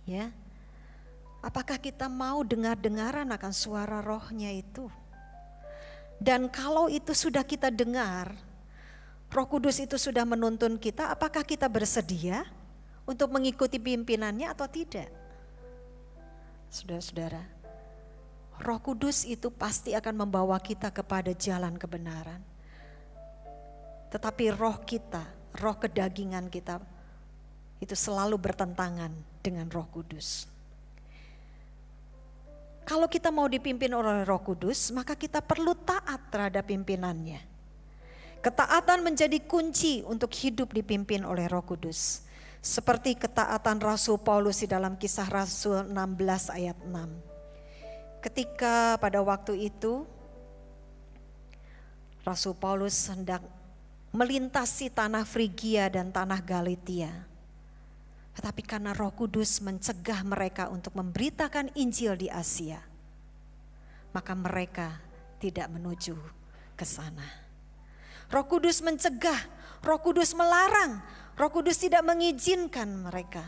Speaker 2: Ya, apakah kita mau dengar-dengaran akan suara rohnya itu? Dan kalau itu sudah kita dengar, Roh Kudus itu sudah menuntun kita, apakah kita bersedia untuk mengikuti pimpinannya atau tidak? Saudara-saudara, Roh Kudus itu pasti akan membawa kita kepada jalan kebenaran. Tetapi roh kita, roh kedagingan kita itu selalu bertentangan dengan Roh Kudus. Kalau kita mau dipimpin oleh Roh Kudus, maka kita perlu taat terhadap pimpinannya. Ketaatan menjadi kunci untuk hidup dipimpin oleh Roh Kudus. Seperti ketaatan Rasul Paulus di dalam Kisah Rasul 16 ayat 6. Ketika pada waktu itu Rasul Paulus hendak melintasi tanah Frigia dan tanah Galatia. Tetapi karena Roh Kudus mencegah mereka untuk memberitakan Injil di Asia, maka mereka tidak menuju ke sana. Roh Kudus mencegah, Roh Kudus melarang, Roh Kudus tidak mengizinkan mereka.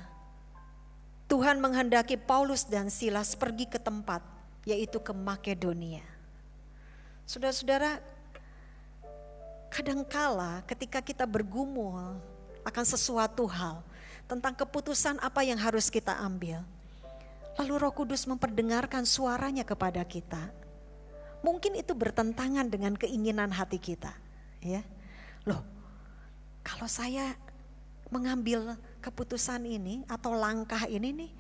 Speaker 2: Tuhan menghendaki Paulus dan Silas pergi ke tempat, yaitu ke Makedonia. Saudara-saudara, kadangkala ketika kita bergumul akan sesuatu hal, tentang keputusan apa yang harus kita ambil, lalu Roh Kudus memperdengarkan suaranya kepada kita, mungkin itu bertentangan dengan keinginan hati kita, ya. Loh, kalau saya mengambil keputusan ini atau langkah ini nih,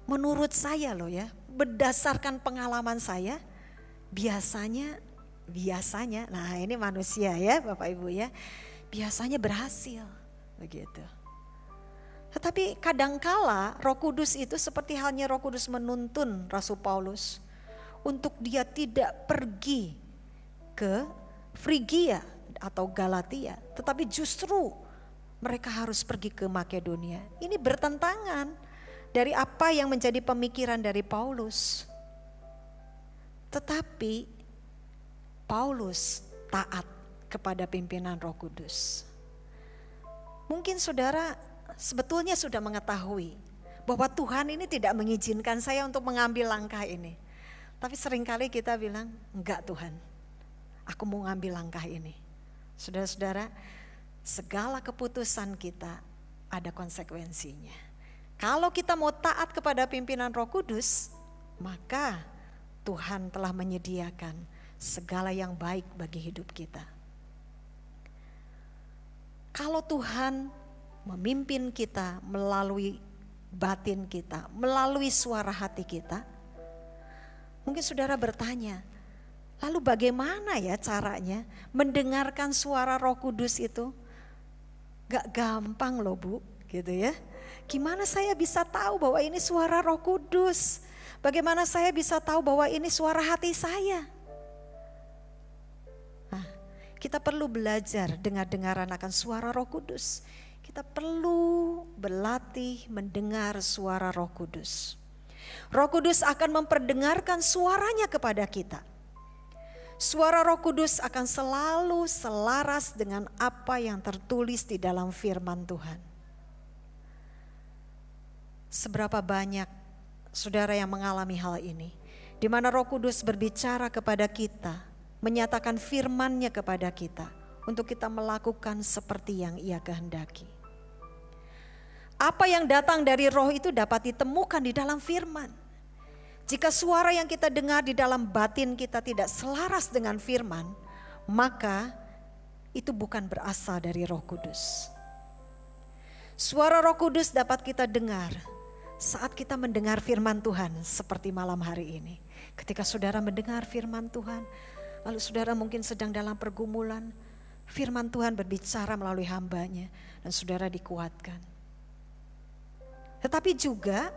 Speaker 2: menurut saya loh ya, berdasarkan pengalaman saya, biasanya, nah ini manusia ya Bapak Ibu ya, biasanya berhasil begitu. Tetapi kadangkala Roh Kudus itu seperti halnya Roh Kudus menuntun Rasul Paulus untuk dia tidak pergi ke Frigia atau Galatia, tetapi justru mereka harus pergi ke Makedonia. Ini bertentangan dari apa yang menjadi pemikiran dari Paulus. Tetapi Paulus taat kepada pimpinan Roh Kudus. Mungkin saudara sebetulnya sudah mengetahui bahwa Tuhan ini tidak mengizinkan saya untuk mengambil langkah ini. Tapi seringkali kita bilang, enggak Tuhan, aku mau ngambil langkah ini. Saudara-saudara, segala keputusan kita ada konsekuensinya. Kalau kita mau taat kepada pimpinan Roh Kudus, maka Tuhan telah menyediakan segala yang baik bagi hidup kita. Kalau Tuhan memimpin kita melalui batin kita, melalui suara hati kita, mungkin saudara bertanya, lalu bagaimana ya caranya mendengarkan suara Roh Kudus itu? Gak gampang loh Bu, gitu ya. Gimana saya bisa tahu bahwa ini suara Roh Kudus? Bagaimana saya bisa tahu bahwa ini suara hati saya? Nah, kita perlu belajar dengar-dengaran akan suara Roh Kudus. Kita perlu berlatih mendengar suara Roh Kudus. Roh Kudus akan memperdengarkan suaranya kepada kita. Suara Roh Kudus akan selalu selaras dengan apa yang tertulis di dalam firman Tuhan. Seberapa banyak saudara yang mengalami hal ini, di mana Roh Kudus berbicara kepada kita, menyatakan firman-Nya kepada kita, untuk kita melakukan seperti yang Ia kehendaki. Apa yang datang dari Roh itu dapat ditemukan di dalam firman. Jika suara yang kita dengar di dalam batin kita tidak selaras dengan firman, maka itu bukan berasal dari Roh Kudus. Suara Roh Kudus dapat kita dengar saat kita mendengar firman Tuhan seperti malam hari ini. Ketika saudara mendengar firman Tuhan, lalu saudara mungkin sedang dalam pergumulan, firman Tuhan berbicara melalui hambanya dan saudara dikuatkan. Tetapi juga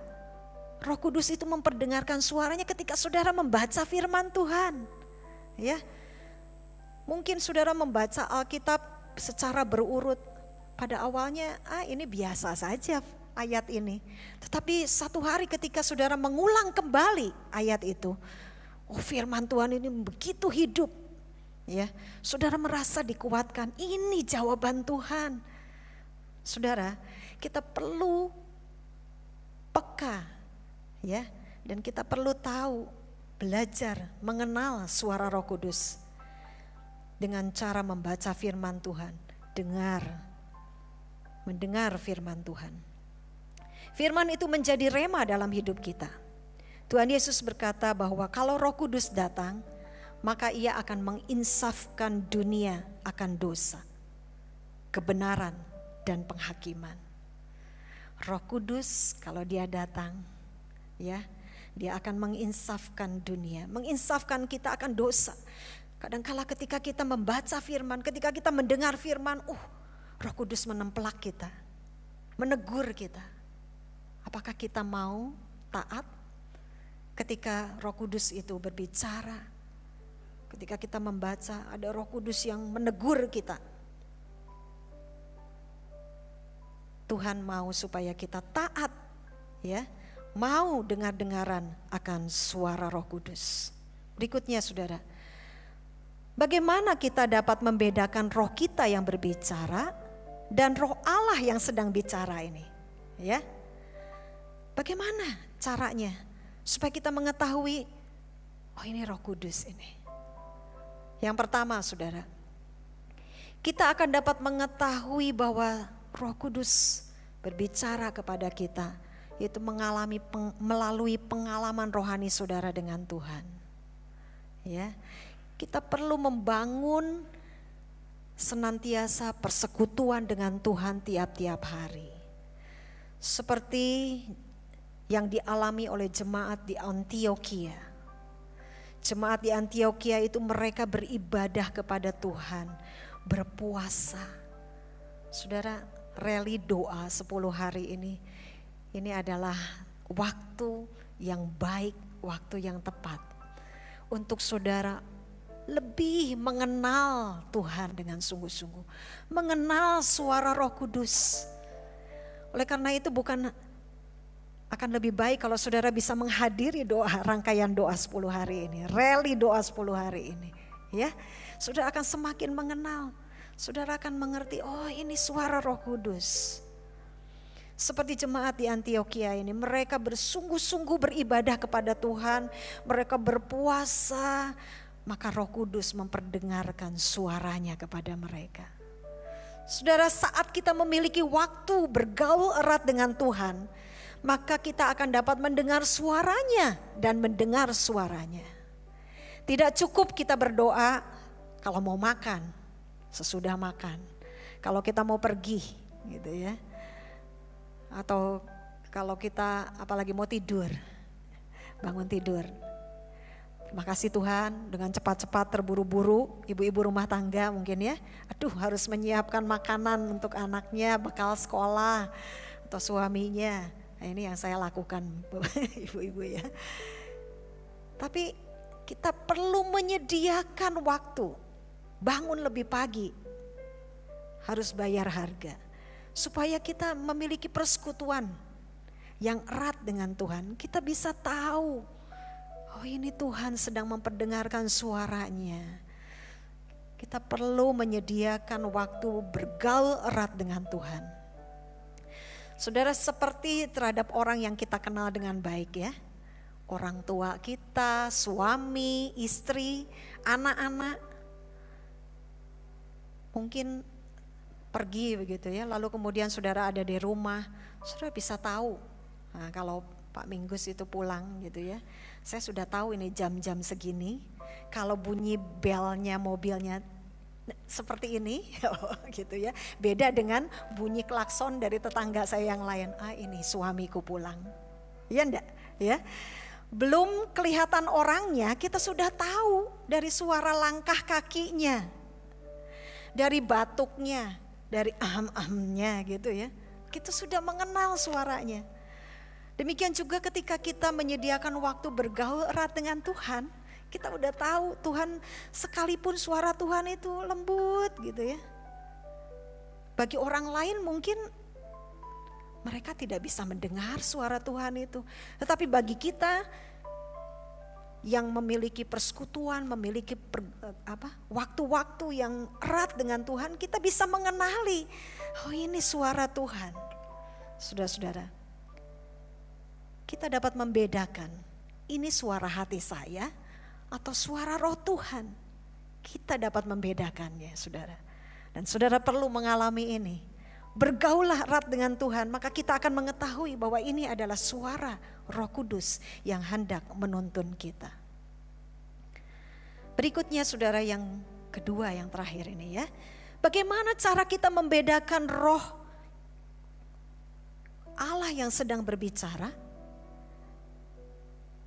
Speaker 2: Roh Kudus itu memperdengarkan suaranya ketika saudara membaca firman Tuhan. Ya, mungkin saudara membaca Alkitab secara berurut. Pada awalnya ini biasa saja ayat ini. Tetapi satu hari ketika saudara mengulang kembali ayat itu, firman Tuhan ini begitu hidup. Ya, saudara merasa dikuatkan, ini jawaban Tuhan. Saudara, kita perlu peka, ya, dan kita perlu tahu, belajar mengenal suara Roh Kudus dengan cara membaca firman Tuhan, mendengar firman Tuhan. Firman itu menjadi rema dalam hidup kita. Tuhan Yesus berkata bahwa kalau Roh Kudus datang, maka ia akan menginsafkan dunia akan dosa, kebenaran, dan penghakiman. Roh Kudus kalau dia datang, ya, dia akan menginsafkan dunia, menginsafkan kita akan dosa. Kadangkala ketika kita membaca firman, ketika kita mendengar firman, Roh Kudus menempelak kita, menegur kita. Apakah kita mau taat ketika Roh Kudus itu berbicara? Ketika kita membaca, ada Roh Kudus yang menegur kita. Tuhan mau supaya kita taat, ya, mau dengar-dengaran akan suara Roh Kudus. Berikutnya saudara, bagaimana kita dapat membedakan roh kita yang berbicara dan roh Allah yang sedang bicara ini? Ya, bagaimana caranya supaya kita mengetahui, ini Roh Kudus ini? Yang pertama saudara, kita akan dapat mengetahui bahwa Roh Kudus berbicara kepada kita, yaitu melalui pengalaman rohani saudara dengan Tuhan. Ya, kita perlu membangun senantiasa persekutuan dengan Tuhan tiap-tiap hari. Seperti yang dialami oleh jemaat di Antioquia. Jemaat di Antioquia itu mereka beribadah kepada Tuhan, berpuasa. Saudara, rally doa 10 hari ini adalah waktu yang baik, waktu yang tepat untuk saudara lebih mengenal Tuhan dengan sungguh-sungguh, mengenal suara Roh Kudus. Oleh karena itu akan lebih baik kalau saudara bisa menghadiri rangkaian doa 10 hari ini, rally doa 10 hari ini, ya. Saudara akan semakin mengenal. Saudara akan mengerti, ini suara Roh Kudus. Seperti jemaat di Antioquia ini, mereka bersungguh-sungguh beribadah kepada Tuhan, mereka berpuasa, maka Roh Kudus memperdengarkan suaranya kepada mereka. Saudara, saat kita memiliki waktu bergaul erat dengan Tuhan, maka kita akan dapat mendengar suaranya dan mendengar suaranya. Tidak cukup kita berdoa kalau mau makan, sesudah makan, kalau kita mau pergi gitu ya, atau kalau kita apalagi mau tidur, bangun tidur. Terima kasih Tuhan, dengan cepat-cepat terburu-buru ibu-ibu rumah tangga mungkin ya, harus menyiapkan makanan untuk anaknya, bekal sekolah atau suaminya. Nah, ini yang saya lakukan ibu-ibu ya. Tapi kita perlu menyediakan waktu, bangun lebih pagi, harus bayar harga, supaya kita memiliki persekutuan yang erat dengan Tuhan. Kita bisa tahu, ini Tuhan sedang memperdengarkan suaranya. Kita perlu menyediakan waktu bergaul erat dengan Tuhan. Saudara, seperti terhadap orang yang kita kenal dengan baik ya, orang tua kita, suami, istri, anak-anak, mungkin pergi begitu ya, lalu kemudian saudara ada di rumah, saudara bisa tahu. Nah, kalau Pak Minggus itu pulang gitu ya, saya sudah tahu ini jam-jam segini, kalau bunyi belnya mobilnya seperti ini, gitu ya. Beda dengan bunyi klakson dari tetangga saya yang lain. Ini suamiku pulang. Ya enggak? Ya. Belum kelihatan orangnya, kita sudah tahu dari suara langkah kakinya, dari batuknya, dari ahem-ahemnya gitu ya. Kita sudah mengenal suaranya. Demikian juga ketika kita menyediakan waktu bergaul erat dengan Tuhan, kita udah tahu Tuhan, sekalipun suara Tuhan itu lembut gitu ya. Bagi orang lain mungkin mereka tidak bisa mendengar suara Tuhan itu. Tetapi bagi kita yang memiliki persekutuan, memiliki waktu-waktu yang erat dengan Tuhan, kita bisa mengenali, oh ini suara Tuhan. Saudara-saudara, kita dapat membedakan ini suara hati saya atau suara roh Tuhan. Kita dapat membedakannya, saudara. Dan saudara perlu mengalami ini. Bergaulah erat dengan Tuhan, maka kita akan mengetahui bahwa ini adalah suara Roh Kudus yang hendak menuntun kita. Berikutnya saudara, yang kedua, yang terakhir ini ya. Bagaimana cara kita membedakan roh Allah yang sedang berbicara?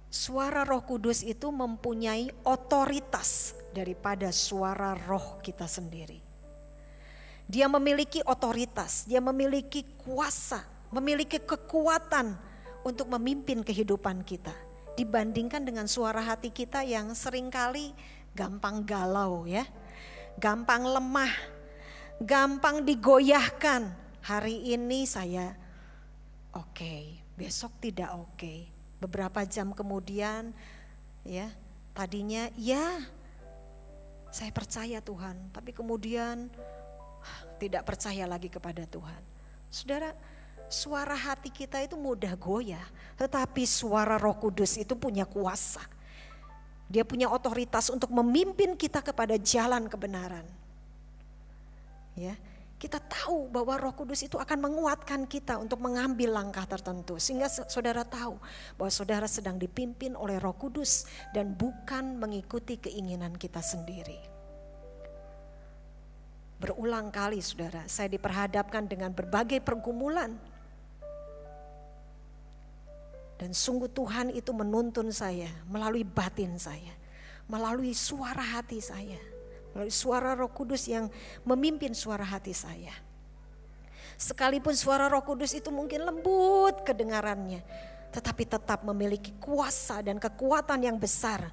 Speaker 2: Suara Roh Kudus itu mempunyai otoritas daripada suara roh kita sendiri. Dia memiliki otoritas, dia memiliki kuasa, memiliki kekuatan untuk memimpin kehidupan kita. Dibandingkan dengan suara hati kita yang seringkali gampang galau ya, gampang lemah, gampang digoyahkan. Hari ini saya oke, besok tidak oke. Beberapa jam kemudian ya, tadinya ya saya percaya Tuhan, tapi kemudian tidak percaya lagi kepada Tuhan. Saudara, suara hati kita itu mudah goyah, tetapi suara Roh Kudus itu punya kuasa. Dia punya otoritas untuk memimpin kita kepada jalan kebenaran. Ya. Kita tahu bahwa Roh Kudus itu akan menguatkan kita untuk mengambil langkah tertentu. Sehingga saudara tahu bahwa saudara sedang dipimpin oleh Roh Kudus dan bukan mengikuti keinginan kita sendiri. Berulang kali saudara, saya diperhadapkan dengan berbagai pergumulan. Dan sungguh Tuhan itu menuntun saya melalui batin saya, melalui suara hati saya. Melalui suara Roh Kudus yang memimpin suara hati saya. Sekalipun suara Roh Kudus itu mungkin lembut kedengarannya, tetapi tetap memiliki kuasa dan kekuatan yang besar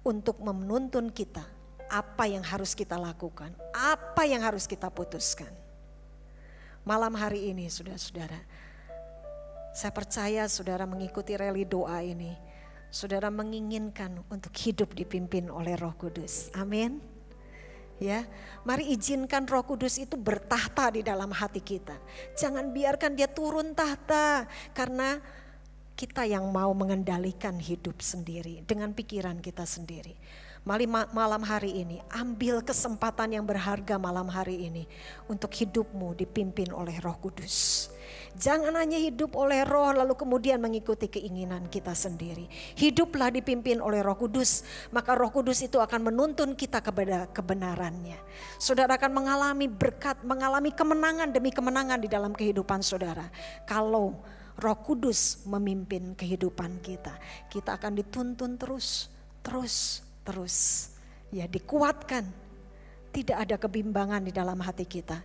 Speaker 2: untuk menuntun kita apa yang harus kita lakukan, apa yang harus kita putuskan. Malam hari ini saudara-saudara, saya percaya saudara mengikuti reli doa ini, saudara menginginkan untuk hidup dipimpin oleh Roh Kudus. Amin. Ya, mari izinkan Roh Kudus itu bertahta di dalam hati kita. Jangan biarkan dia turun tahta, karena kita yang mau mengendalikan hidup sendiri dengan pikiran kita sendiri. Mari malam hari ini ambil kesempatan yang berharga malam hari ini untuk hidupmu dipimpin oleh Roh Kudus. Jangan hanya hidup oleh roh lalu kemudian mengikuti keinginan kita sendiri. Hiduplah dipimpin oleh Roh Kudus, maka Roh Kudus itu akan menuntun kita kepada kebenarannya. Saudara akan mengalami berkat, mengalami kemenangan demi kemenangan di dalam kehidupan saudara. Kalau Roh Kudus memimpin kehidupan kita, kita akan dituntun terus. Ya, dikuatkan. Tidak ada kebimbangan di dalam hati kita,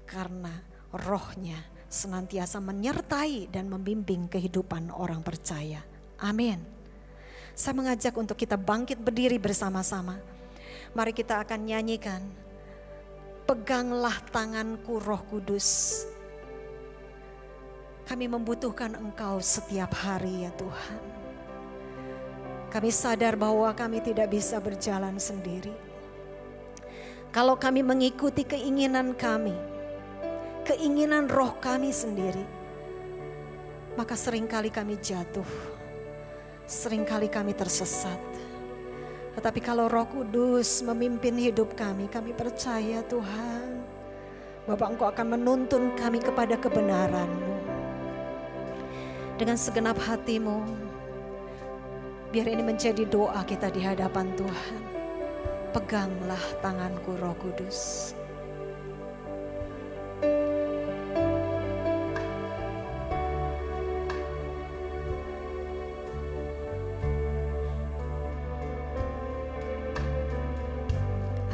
Speaker 2: karena rohnya senantiasa menyertai dan membimbing kehidupan orang percaya. Amin. Saya mengajak untuk kita bangkit berdiri bersama-sama. Mari kita akan nyanyikan, peganglah tanganku Roh Kudus. Kami membutuhkan Engkau setiap hari ya Tuhan. Kami sadar bahwa kami tidak bisa berjalan sendiri. Kalau kami mengikuti keinginan kami, keinginan roh kami sendiri, maka seringkali kami jatuh, seringkali kami tersesat. Tetapi kalau Roh Kudus memimpin hidup kami, kami percaya Tuhan, Bapa Engkau akan menuntun kami kepada kebenaran-Mu. Dengan segenap hatimu, biar ini menjadi doa kita di hadapan Tuhan. Peganglah tanganku Roh Kudus.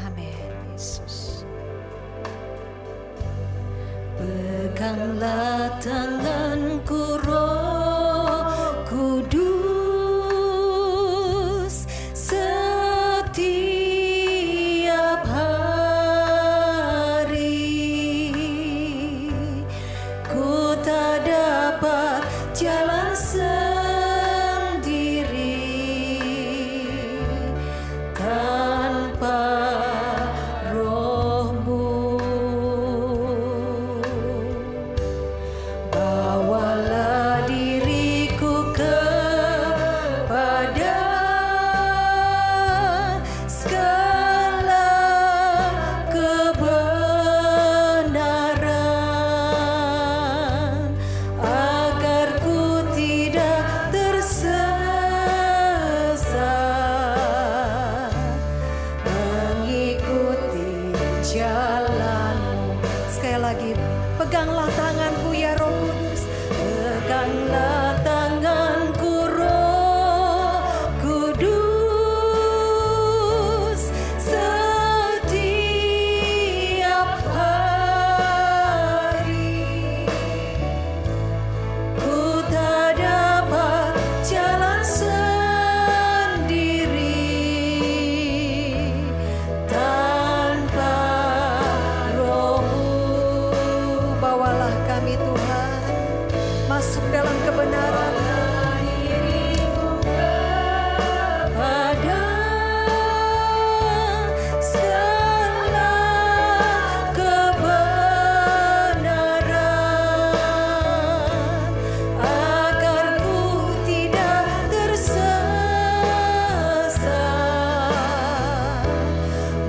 Speaker 2: Amin, Yesus. Peganglah tanganku Roh Kudus, setiap hari ku tak dapat jalan sendiri tanpa Roh-Mu. Bawalah diriku kepada segala kebenaran, agar ku tidak tersesat mengikuti jalan-Mu. Sekali lagi, peganglah tanganku ya Roh Kudus, peganglah tanganku Roh Kudus, setiap hari ku tak dapat jalan sendiri tanpa Roh-Mu. Bawalah kami Tuhan masuk dalam kebenaran, pada segala kebenaran, agar ku tidak tersesat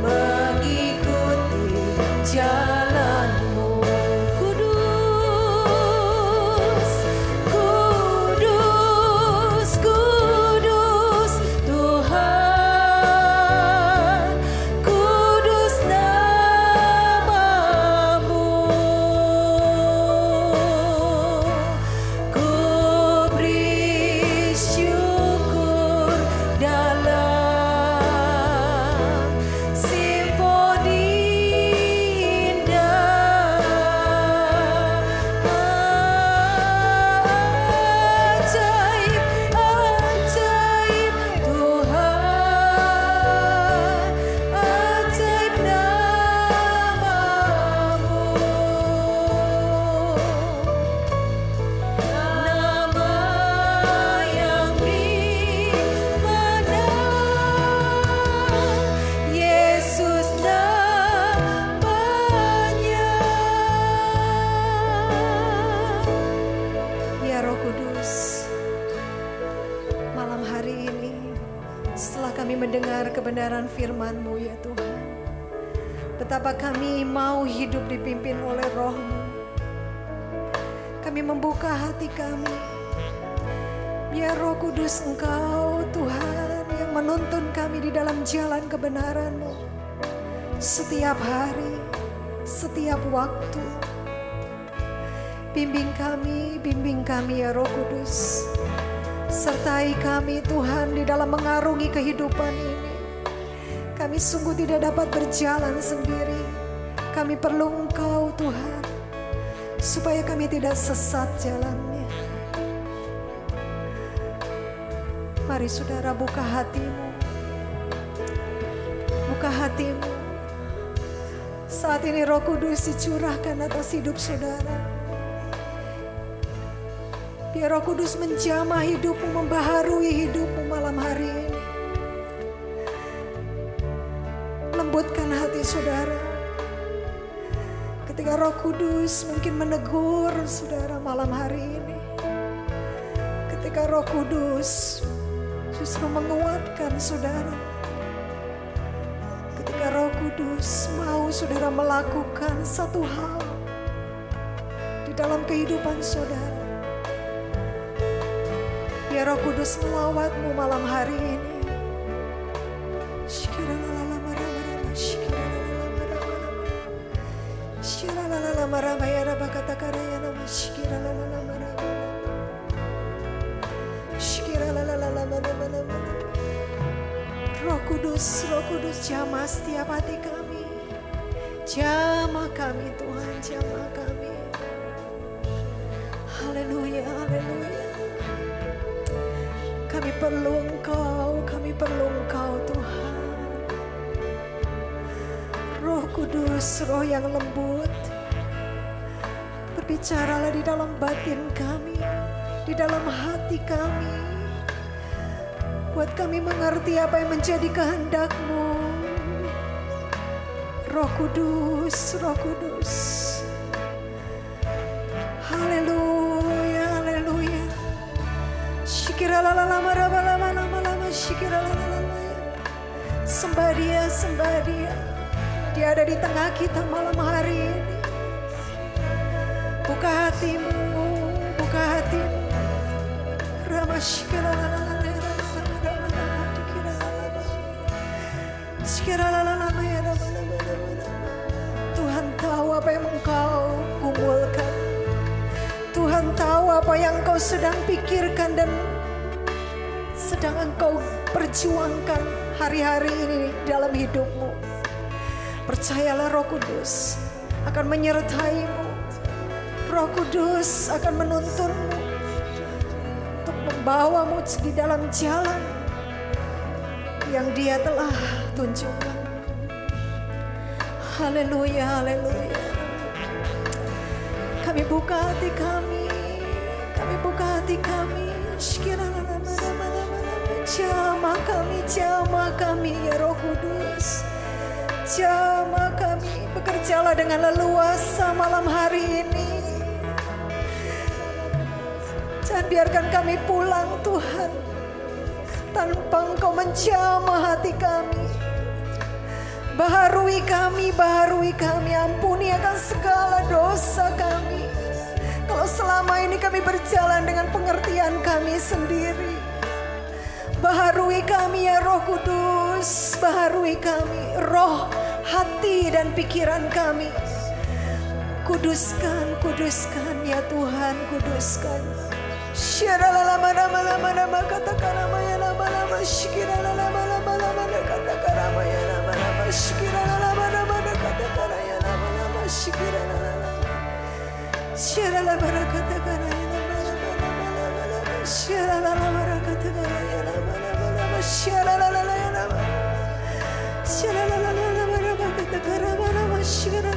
Speaker 2: mengikuti jalan-Mu. Kudus, kudus, kudus Tuhan, kudus nama-Mu. Ku beri syukur dalam simfoni indah. Ajaib, ajaib Tuhan, ajaib nama-Mu. Nama yang dimana Yesus namanya. Ya Roh Kudus, malam hari ini setelah kami mendengar kebenaran firman-Mu ya Tuhan, betapa kami mau hidup dipimpin oleh Roh-Mu. Kami membuka hati kami. Biar Roh Kudus Engkau Tuhan yang menuntun kami di dalam jalan kebenaran-Mu setiap hari, setiap waktu. Bimbing kami ya Roh Kudus. Sertai kami Tuhan di dalam mengarungi kehidupan ini. Kami sungguh tidak dapat berjalan sendiri. Kami perlu Engkau Tuhan, supaya kami tidak sesat jalannya. Mari saudara buka hatimu. Buka hatimu. Saat ini Roh Kudus dicurahkan atas hidup saudara. Biar Roh Kudus menjamah hidupmu, membaharui hidupmu malam hari ini. Lembutkan hati saudara. Ketika Roh Kudus mungkin menegur saudara malam hari ini. Ketika Roh Kudus justru menguatkan saudara. Ketika Roh Kudus mau saudara melakukan satu hal di dalam kehidupan saudara. Biar Roh Kudus melawatmu malam hari ini. Shikiralalamara
Speaker 3: Roh Kudus jamah setiap hati kami. Jamah kami Tuhan, jamah kami. Haleluya, haleluya. Kami perlu Engkau Tuhan. Roh Kudus, Roh yang lembut, berbicaralah di dalam batin kami, di dalam hati kami. Buat kami mengerti apa yang menjadi kehendak-Mu. Roh Kudus, Roh Kudus. Haleluya, haleluya. Sembah Dia, sembah Dia. Dia ada di tengah kita malam hari ini. Buka hatimu, buka hatimu. Tuhan tahu apa yang Engkau gumulkan. Tuhan tahu apa yang Engkau sedang pikirkan dan sedang Engkau perjuangkan hari-hari ini dalam hidupmu. Percayalah Roh Kudus akan menyertai-Mu. Roh Kudus akan menuntunmu untuk membawamu di dalam jalan yang Dia telah tunjukkan. Haleluya, haleluya. Kami buka hati kami, kami buka hati kami. Jamah kami ya Roh Kudus. Jamah kami, bekerjalah dengan leluasa malam hari ini. Jangan biarkan kami pulang Tuhan tanpa Engkau menjamah hati kami. Baharui kami, ampuni akan segala dosa kami. Kalau selama ini kami berjalan dengan pengertian kami sendiri. Baharui kami ya Roh Kudus, baharui kami, roh, hati dan pikiran kami. Kuduskan, kuduskan ya Tuhan, kuduskan.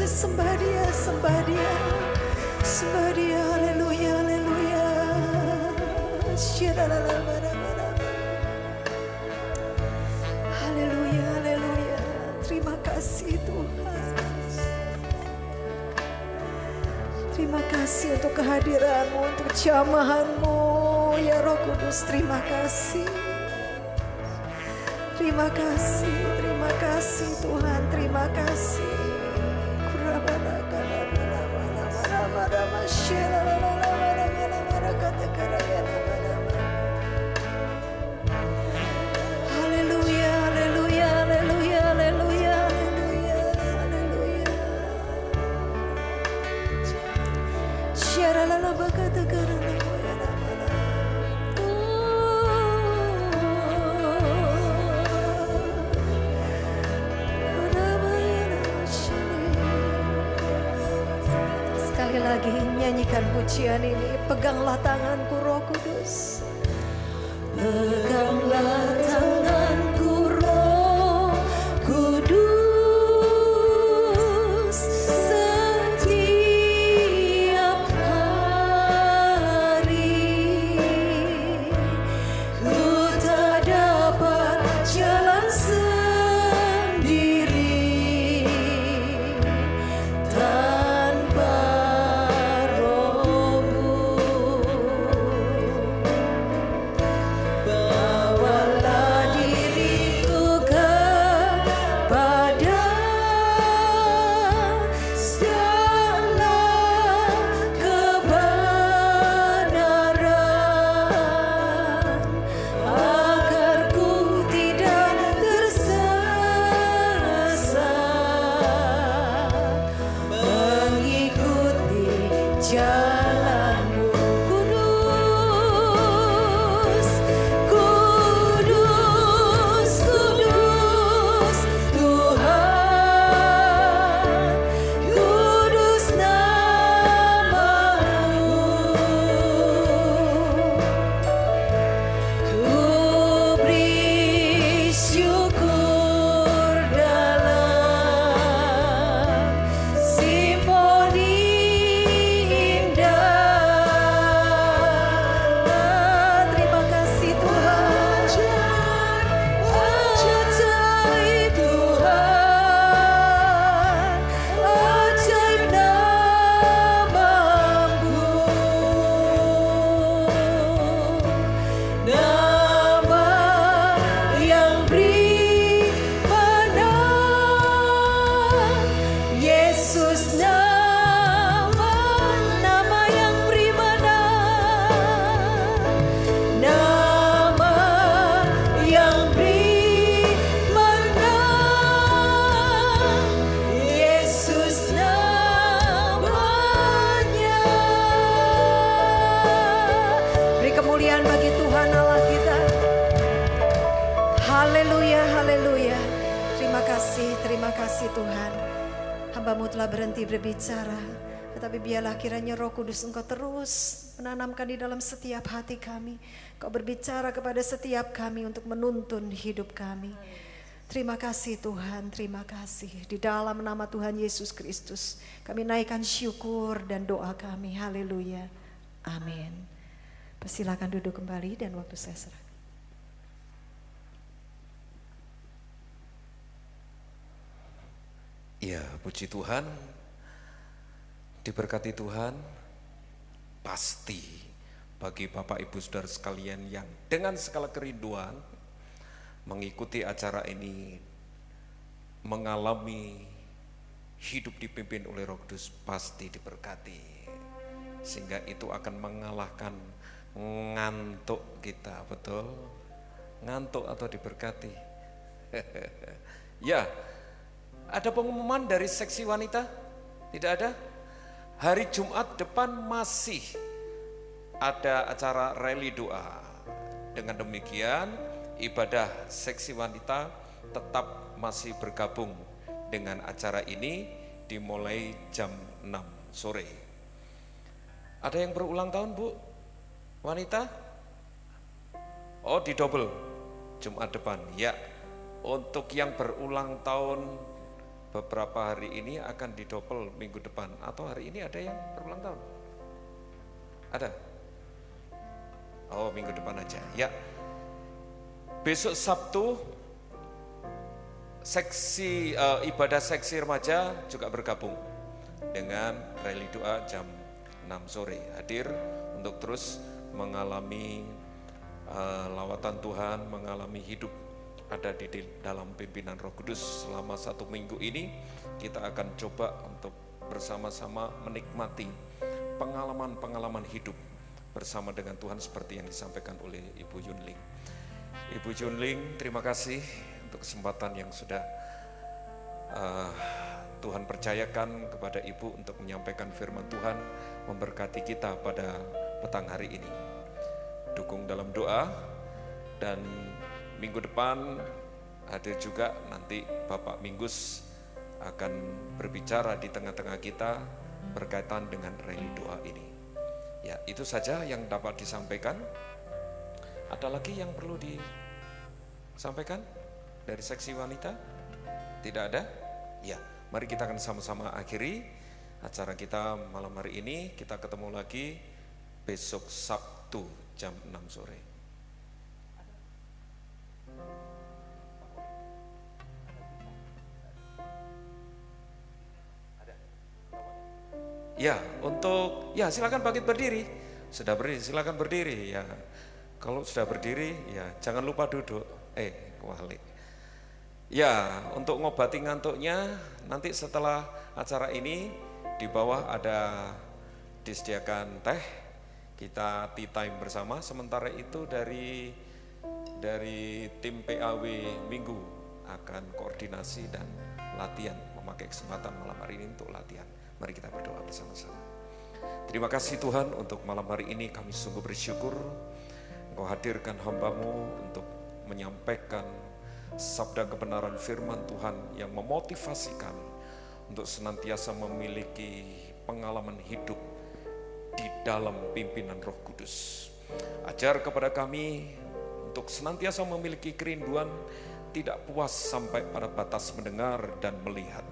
Speaker 3: Sembah Dia, sembah Dia, sembah Dia, haleluya, haleluya. Haleluya, haleluya. Terima kasih Tuhan. Terima kasih untuk kehadiran-Mu, untuk jamahan-Mu ya Roh Kudus. Terima kasih. Terima kasih, terima kasih Tuhan, terima kasih. Haleluya, haleluya, haleluya, haleluya, haleluya, haleluya. Sekali lagi nyanyikan pujian ini. Peganglah tanganku Roh Kudus. Peganglah tanganku Roh Kudus setiap hari. Ku tak dapat jalan sendiri tanpa Roh-Mu. Bawalah Terima kasih Tuhan. Hamba-Mu telah berhenti berbicara, tetapi biarlah kiranya Roh Kudus Engkau terus menanamkan di dalam setiap hati kami. Engkau berbicara kepada setiap kami untuk menuntun hidup kami. Terima kasih Tuhan, terima kasih. Di dalam nama Tuhan Yesus Kristus kami naikkan syukur dan doa kami. Haleluya. Amin. Persilakan duduk kembali dan waktu saya serahkan.
Speaker 4: Ya, puji Tuhan, diberkati Tuhan, pasti bagi Bapak Ibu Saudara sekalian yang dengan segala kerinduan mengikuti acara ini, mengalami hidup dipimpin oleh Roh Kudus, pasti diberkati. Sehingga itu akan mengalahkan ngantuk kita, betul? Ngantuk atau diberkati? Ya. Ada pengumuman dari seksi wanita? Tidak ada? Hari Jumat depan masih ada acara rally doa. Dengan demikian, ibadah seksi wanita tetap masih bergabung dengan acara ini dimulai jam 6 sore. Ada yang berulang tahun, Bu? Wanita? Oh, di double Jumat depan. Ya, untuk yang berulang tahun beberapa hari ini akan didouble minggu depan. Atau hari ini ada yang berulang tahun? Ada? Oh, minggu depan aja. Ya. Besok Sabtu ibadah seksi remaja juga bergabung dengan rally doa jam 6 sore. Hadir untuk terus mengalami lawatan Tuhan, mengalami hidup ada di dalam pimpinan Roh Kudus. Selama 1 minggu ini kita akan coba untuk bersama-sama menikmati pengalaman-pengalaman hidup bersama dengan Tuhan seperti yang disampaikan oleh Ibu Yunling. Ibu Yunling, terima kasih untuk kesempatan yang sudah Tuhan percayakan kepada Ibu untuk menyampaikan firman Tuhan, memberkati kita pada petang hari ini. Dukung dalam doa, dan minggu depan hadir juga nanti Bapak Minggus akan berbicara di tengah-tengah kita berkaitan dengan rally doa ini. Ya, itu saja yang dapat disampaikan. Ada lagi yang perlu disampaikan dari seksi wanita? Tidak ada? Ya, mari kita akan sama-sama akhiri acara kita malam hari ini. Kita ketemu lagi besok Sabtu jam 6 sore. Ya, silakan bangkit berdiri. Sudah berdiri, silakan berdiri ya. Kalau sudah berdiri, ya jangan lupa duduk. Kuali. Ya, untuk ngobati ngantuknya, nanti setelah acara ini di bawah ada disediakan teh. Kita tea time bersama. Sementara itu dari tim PAW Minggu akan koordinasi dan latihan, memakai kesempatan malam hari ini untuk latihan. Mari kita berdoa bersama-sama. Terima kasih Tuhan, untuk malam hari ini kami sungguh bersyukur Engkau hadirkan hamba-Mu untuk menyampaikan sabda kebenaran firman Tuhan yang memotivasi kami untuk senantiasa memiliki pengalaman hidup di dalam pimpinan Roh Kudus. Ajar kepada kami untuk senantiasa memiliki kerinduan, tidak puas sampai pada batas mendengar dan melihat,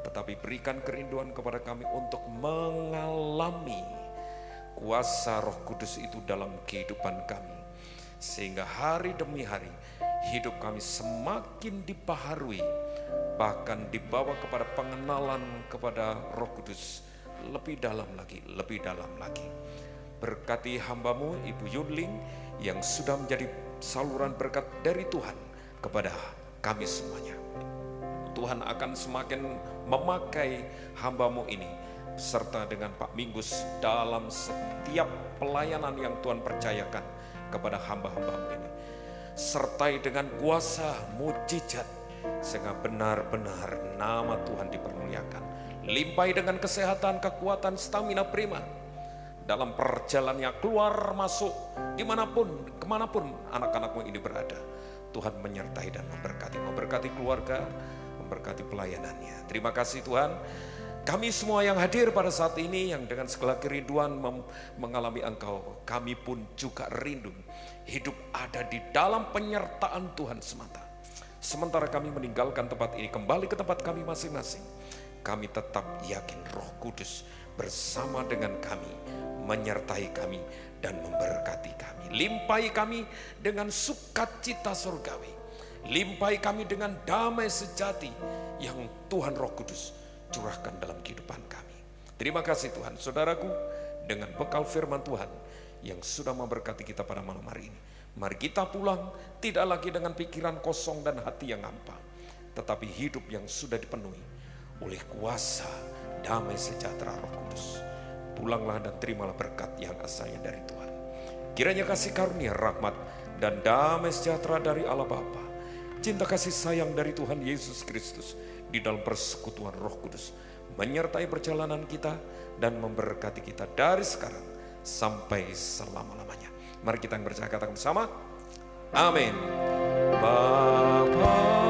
Speaker 4: tetapi berikan kerinduan kepada kami untuk mengalami kuasa Roh Kudus itu dalam kehidupan kami. Sehingga hari demi hari hidup kami semakin dibaharui, bahkan dibawa kepada pengenalan kepada Roh Kudus lebih dalam lagi, lebih dalam lagi. Berkati hamba-Mu Ibu Yunling yang sudah menjadi saluran berkat dari Tuhan kepada kami semuanya. Tuhan akan semakin memakai hamba-Mu ini serta dengan Pak Minggus dalam setiap pelayanan yang Tuhan percayakan kepada hamba-hamba-Mu ini. Sertai dengan kuasa mujizat sehingga benar-benar nama Tuhan dipermuliakan. Limpahi dengan kesehatan, kekuatan, stamina prima dalam perjalanannya keluar masuk dimanapun, kemanapun anak-anak-Mu ini berada. Tuhan menyertai dan memberkati keluarga, memberkati pelayanannya. Terima kasih Tuhan. Kami semua yang hadir pada saat ini, yang dengan segala kerinduan mengalami Engkau, kami pun juga rindu hidup ada di dalam penyertaan Tuhan semata. Sementara kami meninggalkan tempat ini, kembali ke tempat kami masing-masing, kami tetap yakin Roh Kudus bersama dengan kami, menyertai kami dan memberkati kami. Limpahi kami dengan sukacita surgawi, limpahi kami dengan damai sejati yang Tuhan Roh Kudus curahkan dalam kehidupan kami. Terima kasih Tuhan. Saudaraku, dengan bekal firman Tuhan yang sudah memberkati kita pada malam hari ini, mari kita pulang tidak lagi dengan pikiran kosong dan hati yang hampa, tetapi hidup yang sudah dipenuhi oleh kuasa damai sejahtera Roh Kudus. Pulanglah dan terimalah berkat yang asalnya dari Tuhan. Kiranya kasih karunia, rahmat, dan damai sejahtera dari Allah Bapa, cinta kasih sayang dari Tuhan Yesus Kristus di dalam persekutuan Roh Kudus menyertai perjalanan kita dan memberkati kita dari sekarang sampai selama-lamanya. Mari kita yang percaya katakan bersama, amin. Bapa